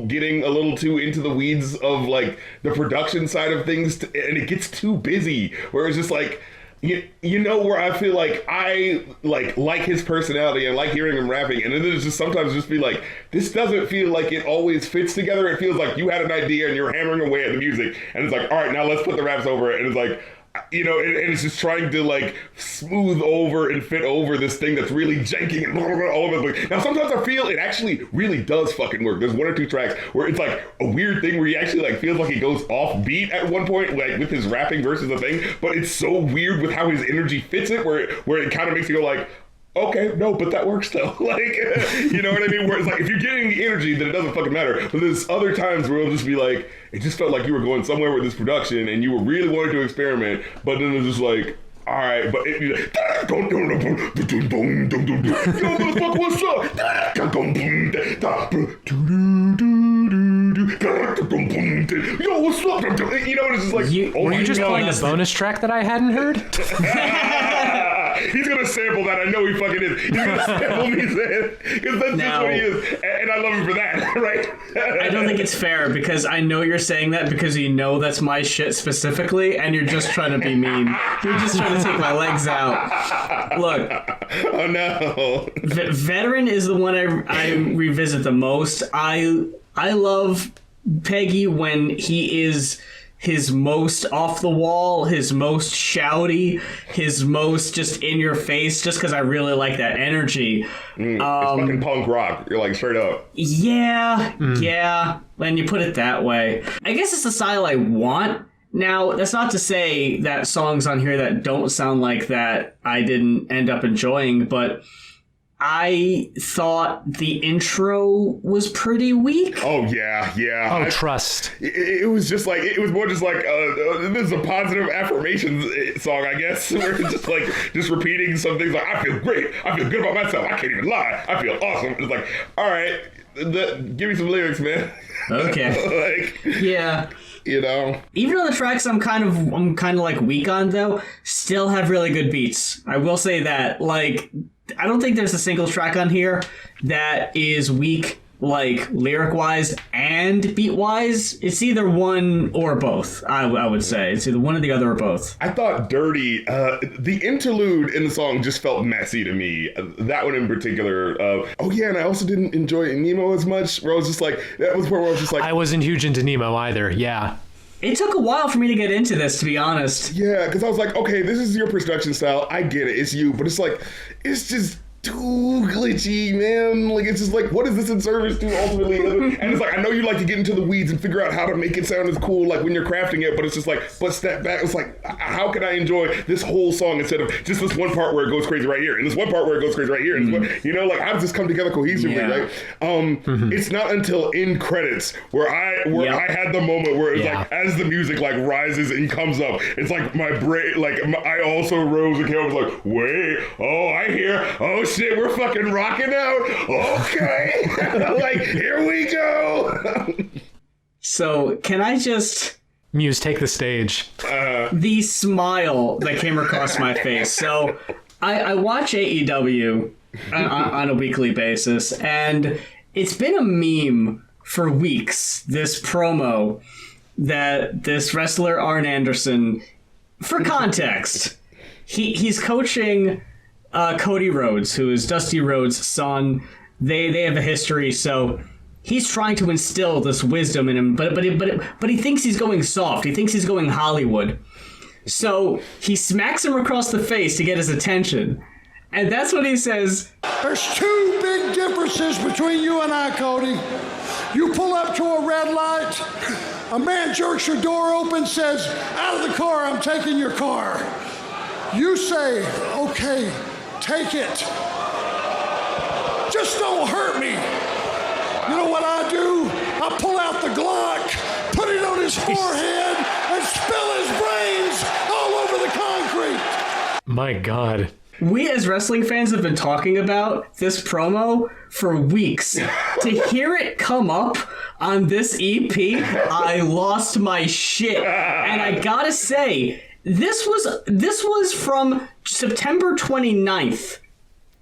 getting a little too into the weeds of the production side of things, and it gets too busy, where it's just where I feel I like his personality and like hearing him rapping, and then it's just sometimes just be this doesn't feel like it always fits together. It feels like you had an idea and you're hammering away at the music, and it's all right, now let's put the raps over it, and it's and it's just trying to smooth over and fit over this thing that's really janky and all over the place. Now sometimes I feel it actually really does fucking work. There's one or two tracks where it's a weird thing where he actually feels like he goes off beat at one point, with his rapping versus the thing, but it's so weird with how his energy fits it, where it kind of makes you go okay, no, but that works still. You know what I mean? Where it's if you're getting the energy, then it doesn't fucking matter. But there's other times where it'll just be it just felt like you were going somewhere with this production and you were really wanting to experiment, but then it's just all right, but it, yo, motherfucker, what's up? Yo, what's up? It's just were you just playing a bonus track that I hadn't heard? He's gonna sample that. I know he fucking is. He's gonna sample me saying, because that's just what he is, and I love him for that, right? I don't think it's fair because I know you're saying that because you know that's my shit specifically, and you're just trying to be mean. You're just trying to take my legs out. Look. Oh no. Veteran is the one I revisit the most. I love Peggy when he is his most off the wall, his most shouty, his most just in your face, just because I really like that energy. It's fucking punk rock. You're like straight up. Yeah. When you put it that way. I guess it's the style I want. Now, that's not to say that songs on here that don't sound like that I didn't end up enjoying, but I thought the intro was pretty weak. Oh, yeah. Oh, trust. It was just like, it was more just like, this is a positive affirmation song, I guess. Where it's just like, just repeating some things like, I feel great. I feel good about myself. I can't even lie. I feel awesome. It's like, all right, give me some lyrics, man. Okay. Yeah. You know, even on the tracks I'm kind of like weak on though, still have really good beats. I will say that. Like, I don't think there's a single track on here that is weak, like lyric wise and beat wise. It's either one or both. I would say it's either one or the other or both. I thought Dirty, the interlude in the song just felt messy to me. That one in particular. And I also didn't enjoy Nemo as much. Where I was just like, that was where I was just like, I wasn't huge into Nemo either. Yeah. It took a while for me to get into this, to be honest. Yeah, because I was like, okay, this is your production style. I get it. It's you. But it's like, it's just too glitchy, man. Like, it's just like, what is this in service to ultimately? And it's like, I know you like to get into the weeds and figure out how to make it sound as cool, like when you're crafting it, but it's just like, but step back. It's like, how can I enjoy this whole song instead of just this one part where it goes crazy right here and this one part where it goes crazy right here? And you know, like, I've just come together cohesively, right? It's not until in credits where I had the moment where it's like, as the music like rises and comes up, it's like my brain, like I also rose and came up, was like, wait, oh, I hear, oh shit, we're fucking rocking out. Okay. Like, here we go. So, can I just... Muse, take the stage. The smile that came across my face. So, I watch AEW on a weekly basis, and it's been a meme for weeks, this promo that this wrestler, Arn Anderson, for context, he's coaching... Cody Rhodes, who is Dusty Rhodes' son. They have a history, so he's trying to instill this wisdom in him, but he thinks he's going soft. He thinks he's going Hollywood. So he smacks him across the face to get his attention. And that's when he says, "There's two big differences between you and I, Cody. You pull up to a red light, a man jerks your door open, says, 'Out of the car, I'm taking your car.' You say, 'Okay, take it. Just don't hurt me.' You know what I do? I pull out the Glock, put it on his forehead, and spill his brains all over the concrete." My God. We as wrestling fans have been talking about this promo for weeks. To hear it come up on this EP, I lost my shit. And I gotta say, this was from September 29th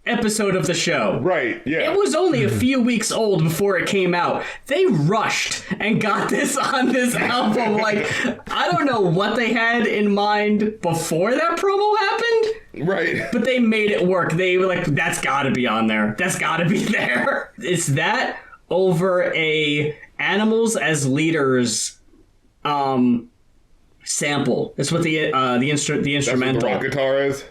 episode of the show. Right, yeah. It was only a few weeks old before it came out. They rushed and got this on this album. Like, I don't know what they had in mind before that promo happened. Right. But they made it work. They were like, that's gotta be on there. That's gotta be there. It's that over a Animals as Leaders sample. It's what the instrumental. That's what the rock guitar is?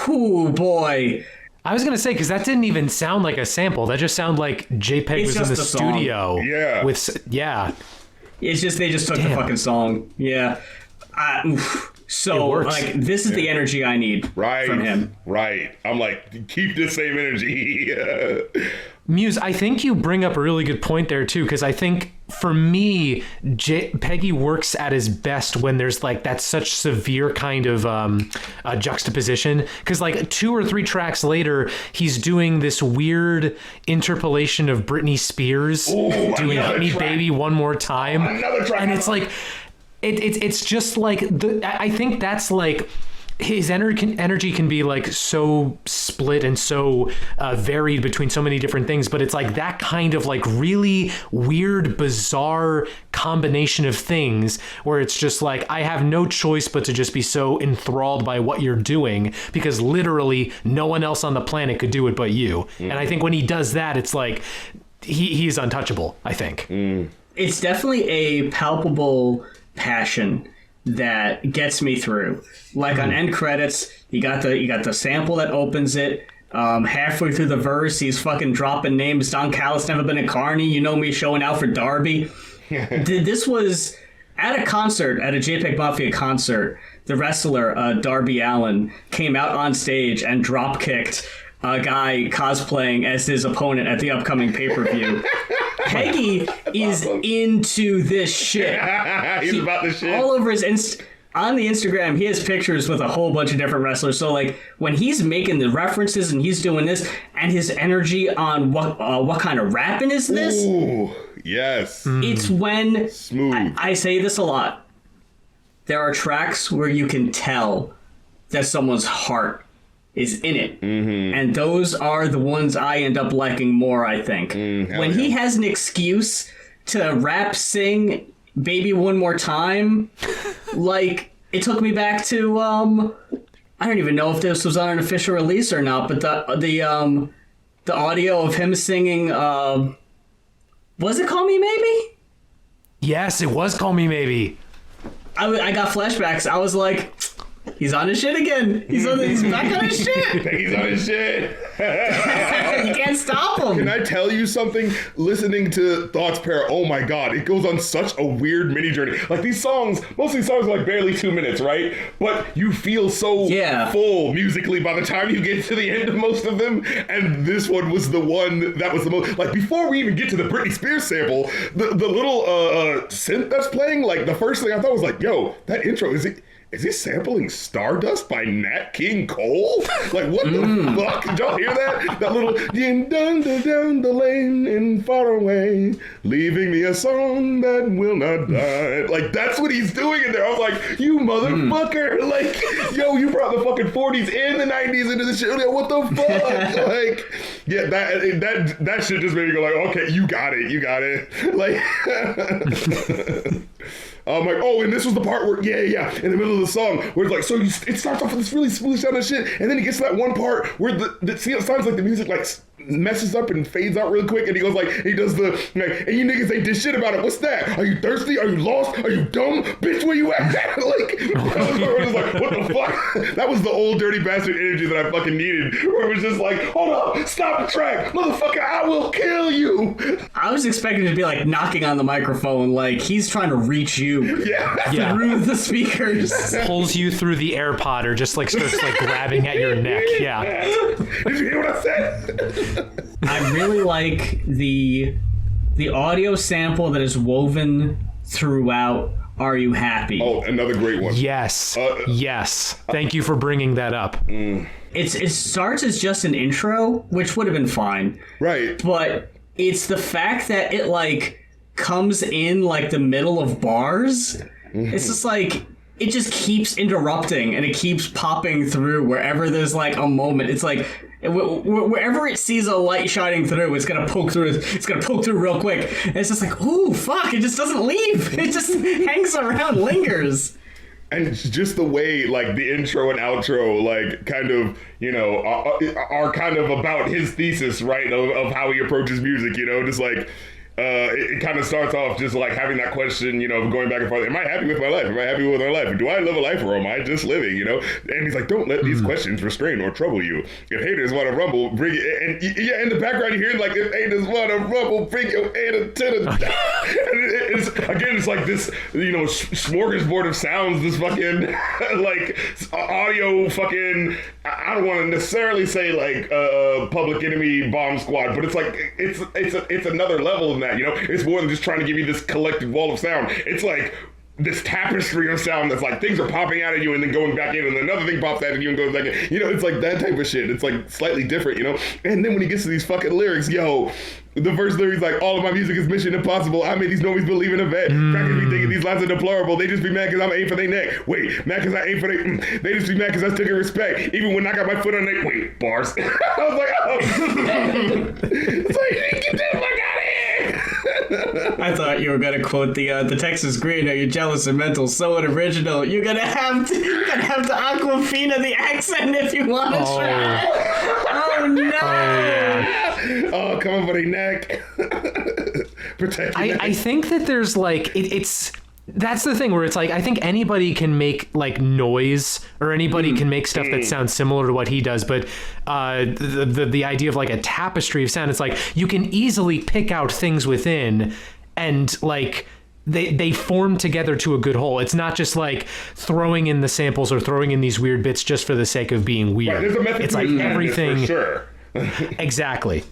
Ooh, boy. I was going to say, because that didn't even sound like a sample. That just sounded like JPEG was in the studio. Yeah. It's just, they just took the fucking song. Yeah. So, like, this is the energy I need from him. Right. I'm like, keep this same energy. Muse, I think you bring up a really good point there, too, because I think, for me, Peggy works at his best when there's, like, that such severe kind of juxtaposition. Because, like, 2 or 3 tracks later, he's doing this weird interpolation of Britney Spears doing Hit Me Baby One More Time. Another track. And it's like... It's just like I think that's like his energy can be like so split and so varied between so many different things, but it's like that kind of like really weird, bizarre combination of things where it's just like, I have no choice but to just be so enthralled by what you're doing because literally no one else on the planet could do it but you. And I think when he does that, it's like he's untouchable, I think. It's definitely a palpable passion that gets me through. Like on end credits, you got the sample that opens it. Halfway through the verse, he's fucking dropping names. Don Callis never been at Carney. You know me showing out for Darby. This was at a concert, at a JPEGMAFIA concert. The wrestler Darby Allin came out on stage and drop kicked a guy cosplaying as his opponent at the upcoming pay-per-view. Peggy is into this shit. He's about this shit. All over his on the Instagram, he has pictures with a whole bunch of different wrestlers. So like when he's making the references and he's doing this, and his energy on what kind of rapping is this? Ooh, yes. It's when Smooth. I say this a lot. There are tracks where you can tell that someone's heart is in it. And those are the ones I end up liking more, I think. When he has an excuse to rap, sing Baby One More Time, like, it took me back to, I don't even know if this was on an official release or not, but the audio of him singing, was it Call Me Maybe? Yes, it was Call Me Maybe. I got flashbacks. I was like, he's on his shit again. He's back on his shit. He's on his shit. You can't stop him. Can I tell you something? Listening to Thoughts Pair, oh my God, it goes on such a weird mini journey. Like these songs, most of these songs are like barely 2 minutes, right? But you feel so full musically by the time you get to the end of most of them. And this one was the one that was the most, like before we even get to the Britney Spears sample, the little synth that's playing, like the first thing I thought was like, yo, that intro, is he sampling Stardust by Nat King Cole? Like, what the fuck? Did y'all hear that? That little down the lane and far away, leaving me a song that will not die. Like, that's what he's doing in there. I was like, you motherfucker. Like, yo, you brought the fucking 40s and the 90s into this shit. Like, what the fuck? Like, yeah, that shit just made me go like, okay, you got it. Like, I'm like, oh, and this was the part where, in the middle of the song, where it's like, so it starts off with this really smooth sound of shit, and then it gets to that one part where it sounds like the music like messes up and fades out real quick, and he goes like, he does the, like, and you niggas ain't this shit about it. What's that? Are you thirsty? Are you lost? Are you dumb? Bitch, where you at? Like, I was like, what the fuck? That was the old dirty bastard energy that I fucking needed, where it was just like, hold up, stop the track, motherfucker, I will kill you. I was expecting to be like knocking on the microphone, like he's trying to reach you through the speakers. Pulls you through the AirPod or just like starts like grabbing at your neck. Yeah. Did you hear what I said? I really like the audio sample that is woven throughout Are You Happy? Oh, another great one. Yes. Yes. Thank you for bringing that up. It starts as just an intro, which would have been fine. Right. But it's the fact that it like comes in like the middle of bars. It's just like it just keeps interrupting and it keeps popping through wherever there's like a moment. It's like wherever it sees a light shining through, it's gonna poke through. It's gonna poke through real quick. And it's just like, ooh, fuck! It just doesn't leave. It just hangs around, lingers. And just the way, like, the intro and outro, like, kind of, you know, are kind of about his thesis, right, of how he approaches music, you know, just like. It kind of starts off just like having that question, you know, going back and forth. Am I happy with my life? Am I happy with my life? Do I live a life or am I just living, you know? And he's like, don't let these questions restrain or trouble you. If haters want to rumble, bring it. And yeah, in the background you hear like, if haters want to rumble, bring your hater to the top. And it's like this, you know, smorgasbord of sounds, this fucking like audio fucking, I don't want to necessarily say like Public Enemy Bomb Squad, but it's like, it's another level than that. You know, it's more than just trying to give you this collective wall of sound. It's like this tapestry of sound that's like things are popping out at you and then going back in, and then another thing pops out at you and goes back in. You know, it's like that type of shit. It's like slightly different, you know? And then when he gets to these fucking lyrics, yo, the first lyrics like, all of my music is mission impossible. I made these nomies believe in a vet. Crackers be thinking these lines are deplorable. They just be mad because I'm aim for their neck. Wait, mad because I aim for their... They just be mad because I took in respect. Even when I got my foot on their... Wait, bars. I was like, oh. It's like, get that fuck out of here. I thought you were gonna quote the Texas Green. Are you jealous and mental? So original. You're gonna have to Aquafina the accent if you want to try. Oh no! Oh, come on for the neck. Protect. I think that there's like it's. That's the thing where it's like I think anybody can make like noise or anybody can make stuff that sounds similar to what he does, but the idea of like a tapestry of sound, it's like you can easily pick out things within and like they form together to a good whole. It's not just like throwing in the samples or throwing in these weird bits just for the sake of being weird. Right, there's a method it's to like everything. For sure. Exactly.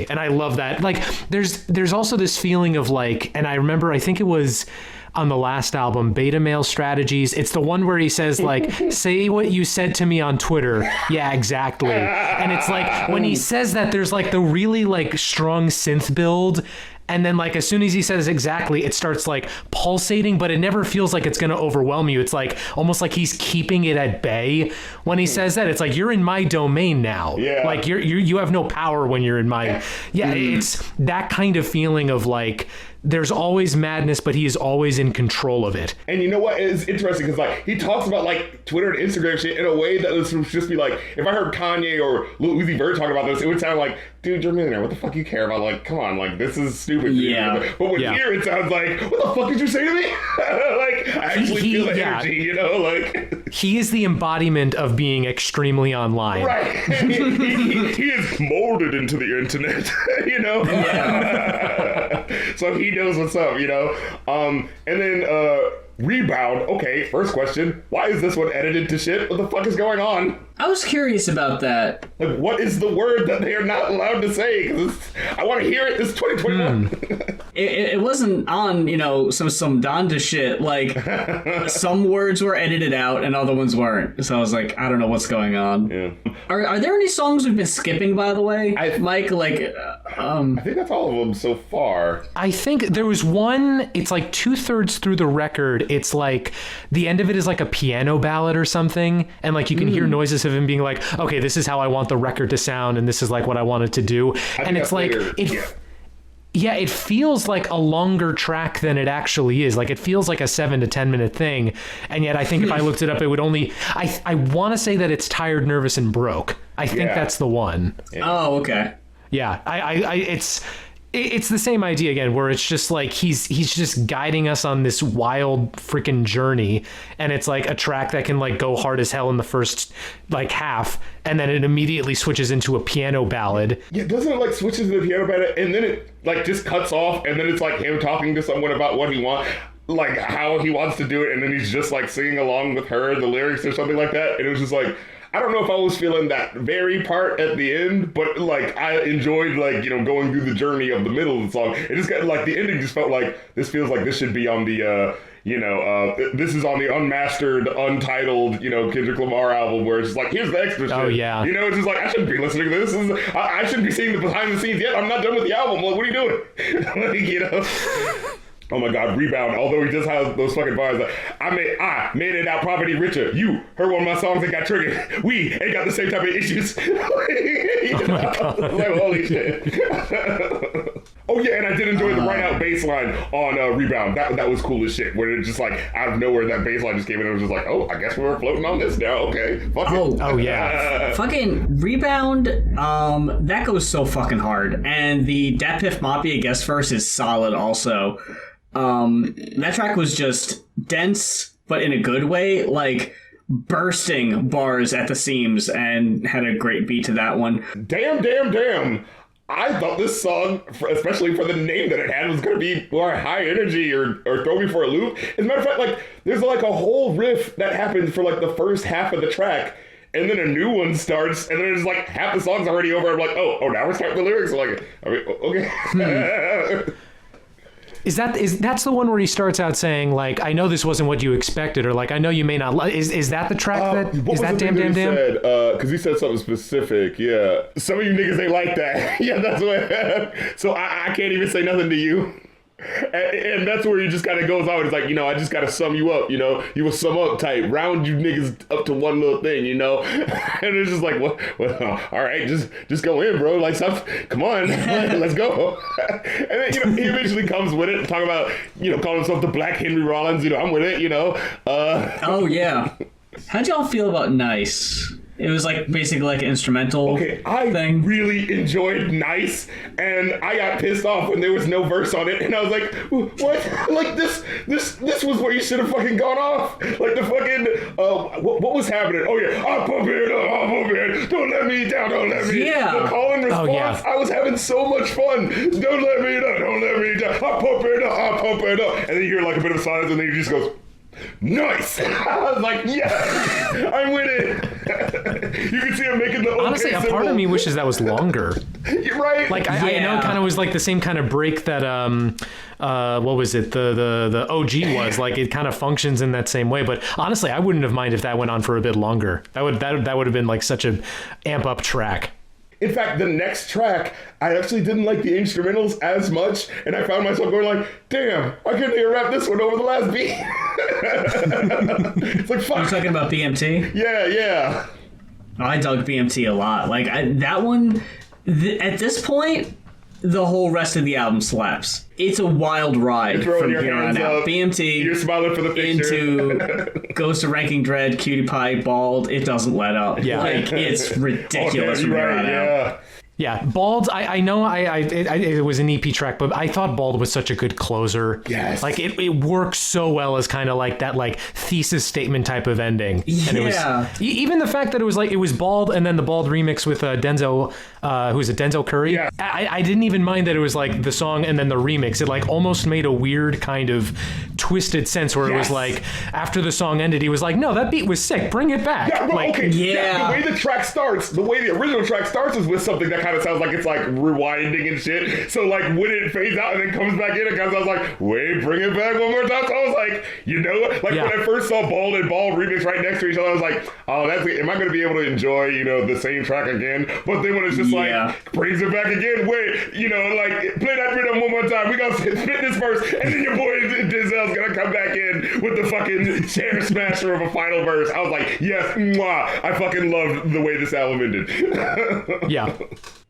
And I love that. Like there's also this feeling of like, and I remember I think it was on the last album, Beta Male Strategies. It's the one where he says like, say what you said to me on Twitter. Yeah, exactly. And it's like when he says that, there's like the really like strong synth build. And then like as soon as he says exactly, it starts like pulsating, but it never feels like it's going to overwhelm you. It's like almost like he's keeping it at bay when he says that. It's like, you're in my domain now. Yeah. Like you have no power when you're in my, it's that kind of feeling of like, there's always madness, but he is always in control of it. And you know what? It's interesting because like he talks about like Twitter and Instagram shit in a way that would just be like, if I heard Kanye or Lil Uzi Vert talk about this, it would sound like, dude, you're a millionaire. What the fuck you care about? Like, come on, like this is stupid. Yeah. But when here it sounds like, what the fuck did you say to me? Like I actually feel the energy, you know, like he is the embodiment of being extremely online. Right. he is molded into the internet, you know. Yeah. So he knows what's up, you know. And then Rebound. Okay, first question. Why is this one edited to shit? What the fuck is going on? I was curious about that. Like, what is the word that they are not allowed to say? Because I want to hear it. It's 2021. It wasn't on, you know, some Donda shit. Like, some words were edited out and other ones weren't. So I was like, I don't know what's going on. Yeah. Are there any songs we've been skipping, by the way, Mike? Like, I think that's all of them so far. I think there was one, it's like 2/3 through the record. It's like, the end of it is like a piano ballad or something. And like, you can hear noises of him being like, okay, this is how I want the record to sound. And this is like what I want it to do. And it's like, it feels like a longer track than it actually is. Like, it feels like a 7 to 10 minute thing. And yet I think if I looked it up, it would only, I want to say that it's Tired, Nervous, and Broke. I think that's the one. Yeah. Oh, okay. Yeah, it's the same idea again, where it's just like he's just guiding us on this wild freaking journey, and it's like a track that can like go hard as hell in the first like half, and then it immediately switches into a piano ballad. Yeah, doesn't it like switches to the piano ballad, and then it like just cuts off, and then it's like him talking to someone about what he wants, like how he wants to do it, and then he's just like singing along with her the lyrics or something like that, and it was just like, I don't know if I was feeling that very part at the end, but like I enjoyed like, you know, going through the journey of the middle of the song. It just got like the ending just felt like this feels like this should be on the this is on the unmastered, untitled, you know, Kendrick Lamar album where it's just like, here's the extra shit. Oh yeah. You know, it's just like, I shouldn't be listening to this. I shouldn't be seeing the behind the scenes yet. I'm not done with the album. Like, what are you doing? Like, you know. Oh my God, Rebound. Although he just has those fucking bars like, I made it out poverty richer. You heard one of my songs and got triggered. We ain't got the same type of issues. Oh my God. Like, holy shit. Oh yeah, and I did enjoy the right out bass line on Rebound. That was cool as shit. Where it just like out of nowhere that bass line just came in and it was just like, oh, I guess we were floating on this now. Okay. Fuck it. Oh yeah. Fucking Rebound, that goes so fucking hard. And the JPEGMAFIA guest verse is solid also. That track was just dense, but in a good way, like bursting bars at the seams, and had a great beat to that one. Damn. I thought this song, especially for the name that it had, was going to be more high energy or throw me for a loop. As a matter of fact, like, there's like a whole riff that happened for like the first half of the track, and then a new one starts, and then it's like half the song's already over. I'm like, oh, now we're starting the lyrics. I'm like, okay. that's the one where he starts out saying like, I know this wasn't what you expected, or like, I know you may not like. Is that the track is that damn? Because he said something specific. Yeah, some of you niggas ain't like that. Yeah, that's what. So I can't even say nothing to you. And that's where he just kind of goes on. It's like, I just got to sum you up, you will sum up tight, round you niggas up to one little thing, and it's just like, what? All right, just go in, bro. Like, stop, come on, let's go. And then, he eventually comes with it, talking about, calling himself the Black Henry Rollins, I'm with it, Oh, yeah. How'd y'all feel about Nice? It was like basically like an instrumental thing. I really enjoyed Nice, and I got pissed off when there was no verse on it, and I was like, what? Like this was where you should have fucking gone off. Like the fucking what was happening? Oh yeah, I'll pump it, don't let me down, don't let me. Yeah. The call and response, I was having so much fun. Don't let me down, don't let me down. I'll pump it up, and then you hear like a bit of silence, and then he just goes, nice. I was like, yes, I'm with it. You can see him making the honestly, a part of me wishes that was longer. You're right. Like I know it kind of was like the same kind of break that what was it, the OG was. Like it kind of functions in that same way. But honestly, I wouldn't have minded if that went on for a bit longer. That would have been like such a amp up track. In fact, the next track, I actually didn't like the instrumentals as much, and I found myself going like, damn, why couldn't they rap this one over the last beat? It's like, fuck. You're talking about BMT? Yeah. I dug BMT a lot. Like, that one, at this point, the whole rest of the album slaps. It's a wild ride from here on out. BMT, you're smiling for the picture. Into goes to Ranking Dread, Cutie Pie, Bald. It doesn't let up. Yeah. Like, it's ridiculous from here on out. Yeah, Bald, I know it was an EP track, but I thought Bald was such a good closer. Yes. Like, it works so well as kind of like that, like, thesis statement type of ending. And it was, even the fact that it was Bald and then the Bald remix with Denzel, who's it, Denzel Curry? Yeah. I didn't even mind that it was, like, the song and then the remix. It, like, almost made a weird kind of twisted sense where it was, like, after the song ended, he was like, no, that beat was sick, bring it back. Yeah, well, like, okay. Yeah, the way the track starts, the way the original track starts is with something that kind of sounds like it's like rewinding and shit. So like when it fades out and then comes back in, it kind of sounds like, wait, bring it back one more time. So I was like, when I first saw Bald and Bald remix right next to each other, I was like, oh, am I going to be able to enjoy, the same track again? But then when it's just like, brings it back again, wait, like, play that rhythm one more time. We going to spit this verse, and then your boy Denzel's going to come back in with the fucking chair smasher of a final verse. I was like, yes, mwah. I fucking loved the way this album ended. Yeah.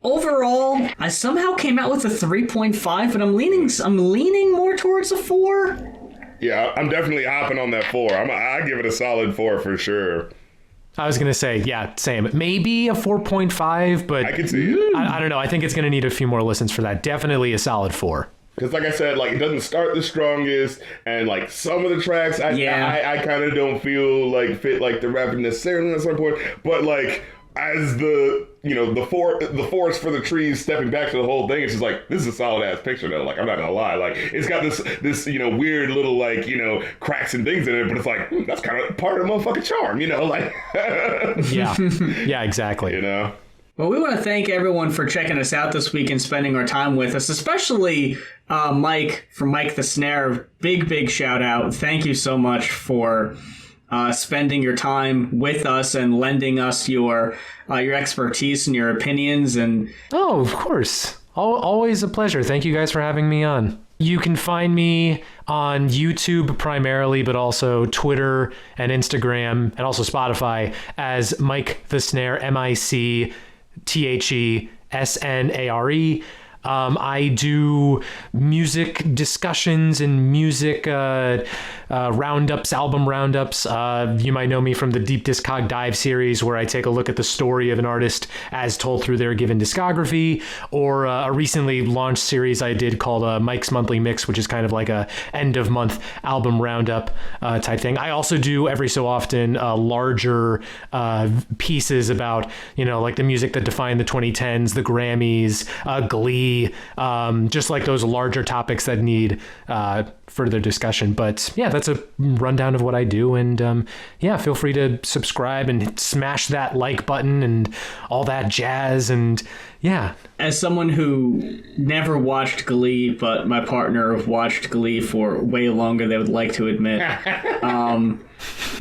Overall, I somehow came out with a 3.5, but I'm leaning more towards a 4. Yeah, I'm definitely hopping on that 4. I give it a solid 4 for sure. I was going to say, yeah, same. Maybe a 4.5, but I can see it. I don't know. I think it's going to need a few more listens for that. Definitely a solid 4. Because like I said, like it doesn't start the strongest, and like some of the tracks, I kind of don't feel like fit like the rapping necessarily at some point, but like as the the forest for the trees stepping back to the whole thing, it's just like, this is a solid ass picture though. Like I'm not gonna lie, like it's got this weird little like cracks and things in it, but it's like that's kind of part of the motherfucking charm, like yeah, exactly. Well, we want to thank everyone for checking us out this week and spending our time with us, especially Mike from Mike the Snare. Big shout out. Thank you so much for spending your time with us and lending us your expertise and your opinions. And oh, of course. Always a pleasure. Thank you guys for having me on. You can find me on YouTube primarily, but also Twitter and Instagram and also Spotify as Mike the Snare, MICTHESNARE. I do music discussions and music roundups, album roundups. You might know me from the Deep Discog Dive series, where I take a look at the story of an artist as told through their given discography, or a recently launched series I did called Mike's Monthly Mix, which is kind of like a end of month album roundup type thing. I also do every so often larger pieces about, like the music that defined the 2010s, the Grammys, Glee, Glee, just like those larger topics that need further discussion. But yeah, that's a rundown of what I do. And yeah, feel free to subscribe and smash that like button and all that jazz. And yeah. As someone who never watched Glee, but my partner watched Glee for way longer than they would like to admit,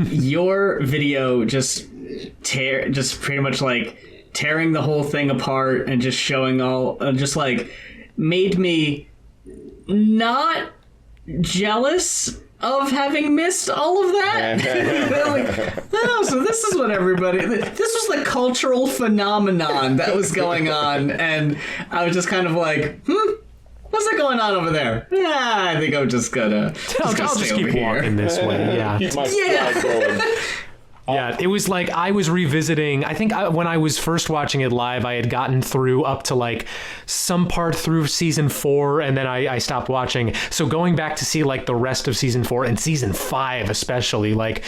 your video just pretty much like tearing the whole thing apart and just showing all, just like made me not jealous of having missed all of that. Like, oh, so this is what this was the cultural phenomenon that was going on, and I was just kind of like, what's that going on over there? Yeah, I think I'm just gonna I'll just keep walking this way. Yeah. Keep my slide going. Yeah, it was like I was revisiting. I think when I was first watching it live, I had gotten through up to like some part through season 4, and then I stopped watching. So going back to see like the rest of season 4 and season 5 especially, like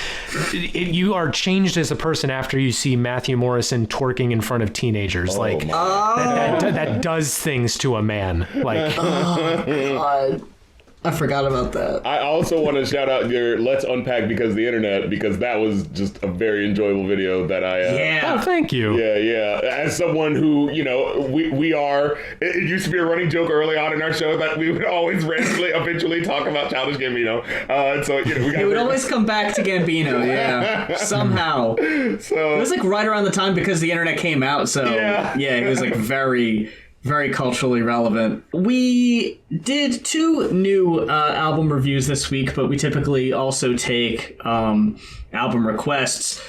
you are changed as a person after you see Matthew Morrison twerking in front of teenagers. That does things to a man. Like, God. I forgot about that. I also want to shout out your Let's Unpack Because the Internet, because that was just a very enjoyable video that I... Oh, thank you. Yeah. As someone who, we are... It used to be a running joke early on in our show that we would always randomly eventually talk about Childish Gambino. And so, it would always come back to Gambino, yeah. Somehow. So it was like right around the time Because the Internet came out, so... Yeah, it was like very... very culturally relevant. We did 2 new album reviews this week, but we typically also take album requests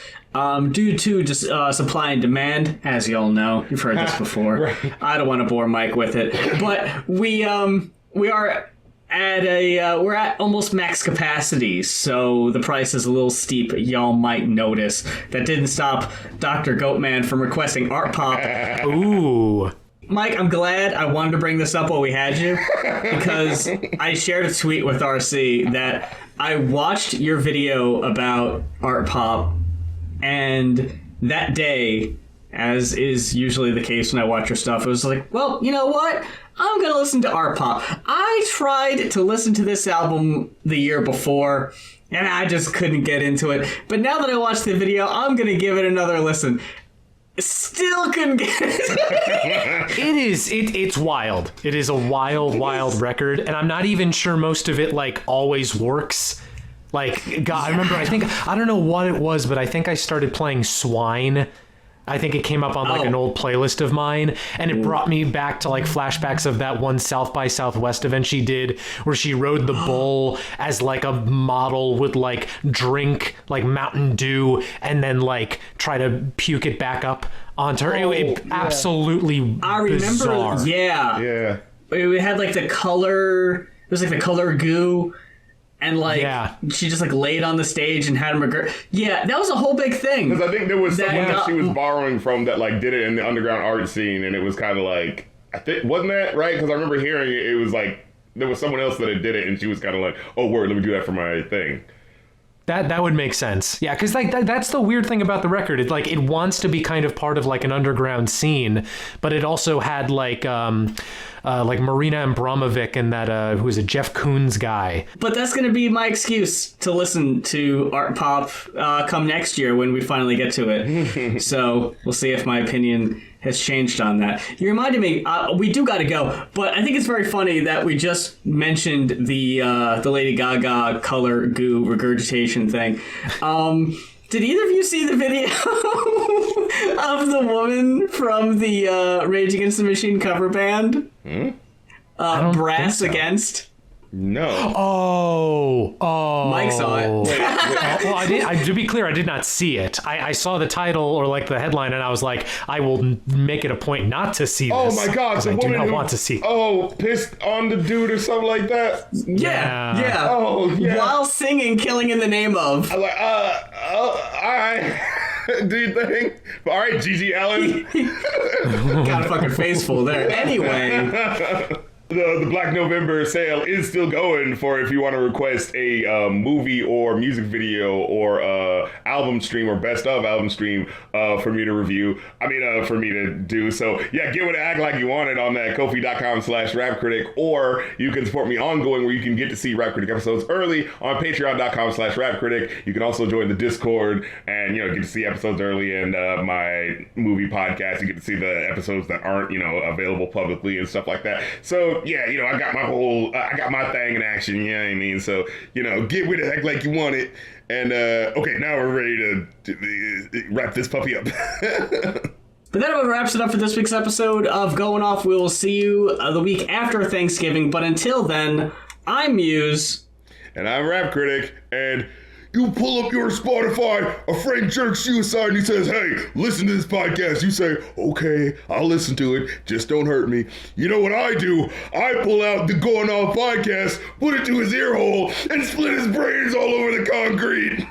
due to just supply and demand, as you all know. You've heard this before. Right. I don't want to bore Mike with it, but we are we're at almost max capacity, so the price is a little steep. Y'all might notice. That didn't stop Dr. Goatman from requesting Art Pop. Ooh. Mike, I'm glad I wanted to bring this up while we had you, because I shared a tweet with RC that I watched your video about Art Pop, and that day, as is usually the case when I watch your stuff, it was like, well, you know what? I'm going to listen to Art Pop. I tried to listen to this album the year before, and I just couldn't get into it. But now that I watched the video, I'm going to give it another listen. Still couldn't get it. It's wild. It is a wild record, and I'm not even sure most of it like always works. Like, God, I remember, I don't know what it was, but I think I started playing Swine. I think it came up on like an old playlist of mine, and it brought me back to like flashbacks of that one South by Southwest event she did where she rode the bull as like a model would like drink like Mountain Dew and then like try to puke it back up onto her. It absolutely I remember, bizarre. Yeah. It had like the color, it was like the color goo. And, she just, laid on the stage and had him... Yeah, that was a whole big thing. Because I think there was someone that she was borrowing from that, did it in the underground art scene, and it was kind of like... wasn't that right? Because I remember hearing it was like... There was someone else that had did it, and she was kind of like, oh, word, let me do that for my thing. That would make sense. Yeah, because that's the weird thing about the record. It wants to be kind of part of an underground scene, but it also had Marina Abramovic and that who was a Jeff Koons guy. But that's going to be my excuse to listen to Art Pop come next year when we finally get to it. So we'll see if my opinion has changed on that. You reminded me, we do got to go, but I think it's very funny that we just mentioned the Lady Gaga color goo regurgitation thing. Did either of you see the video of the woman from the Rage Against the Machine cover band? Brass Against? No. Oh. Mike saw it. Well, to be clear, I did not see it. I saw the title or the headline, and I was like, I will make it a point not to see this. Oh my God, the I woman do not who, want to see. Pissed on the dude or something like that. Yeah. Oh yeah. While singing "Killing in the Name of." I'm like, all right. Do you think? All right, Gigi Allen. Got a fucking face full there. Anyway. The Black November sale is still going for if you want to request a movie or music video or album stream or best of album stream for me to review. For me to do. So yeah, get with Act Like You Want It on that Ko-fi.com/rapcritic, or you can support me ongoing where you can get to see Rap Critic episodes early on patreon.com/rapcritic. You can also join the Discord and, get to see episodes early, and my movie podcast. You get to see the episodes that aren't, available publicly and stuff like that. So yeah, I got my thing in action, you know what I mean? So, get with it, act like you want it. And, okay, now we're ready to wrap this puppy up. But that about wraps it up for this week's episode of Going Off. We will see you the week after Thanksgiving. But until then, I'm Muse. And I'm Rap Critic. And you pull up your Spotify, a friend jerks you aside and he says, hey, listen to this podcast. You say, okay, I'll listen to it. Just don't hurt me. You know what I do? I pull out the Going Off podcast, put it to his ear hole, and split his brains all over the concrete.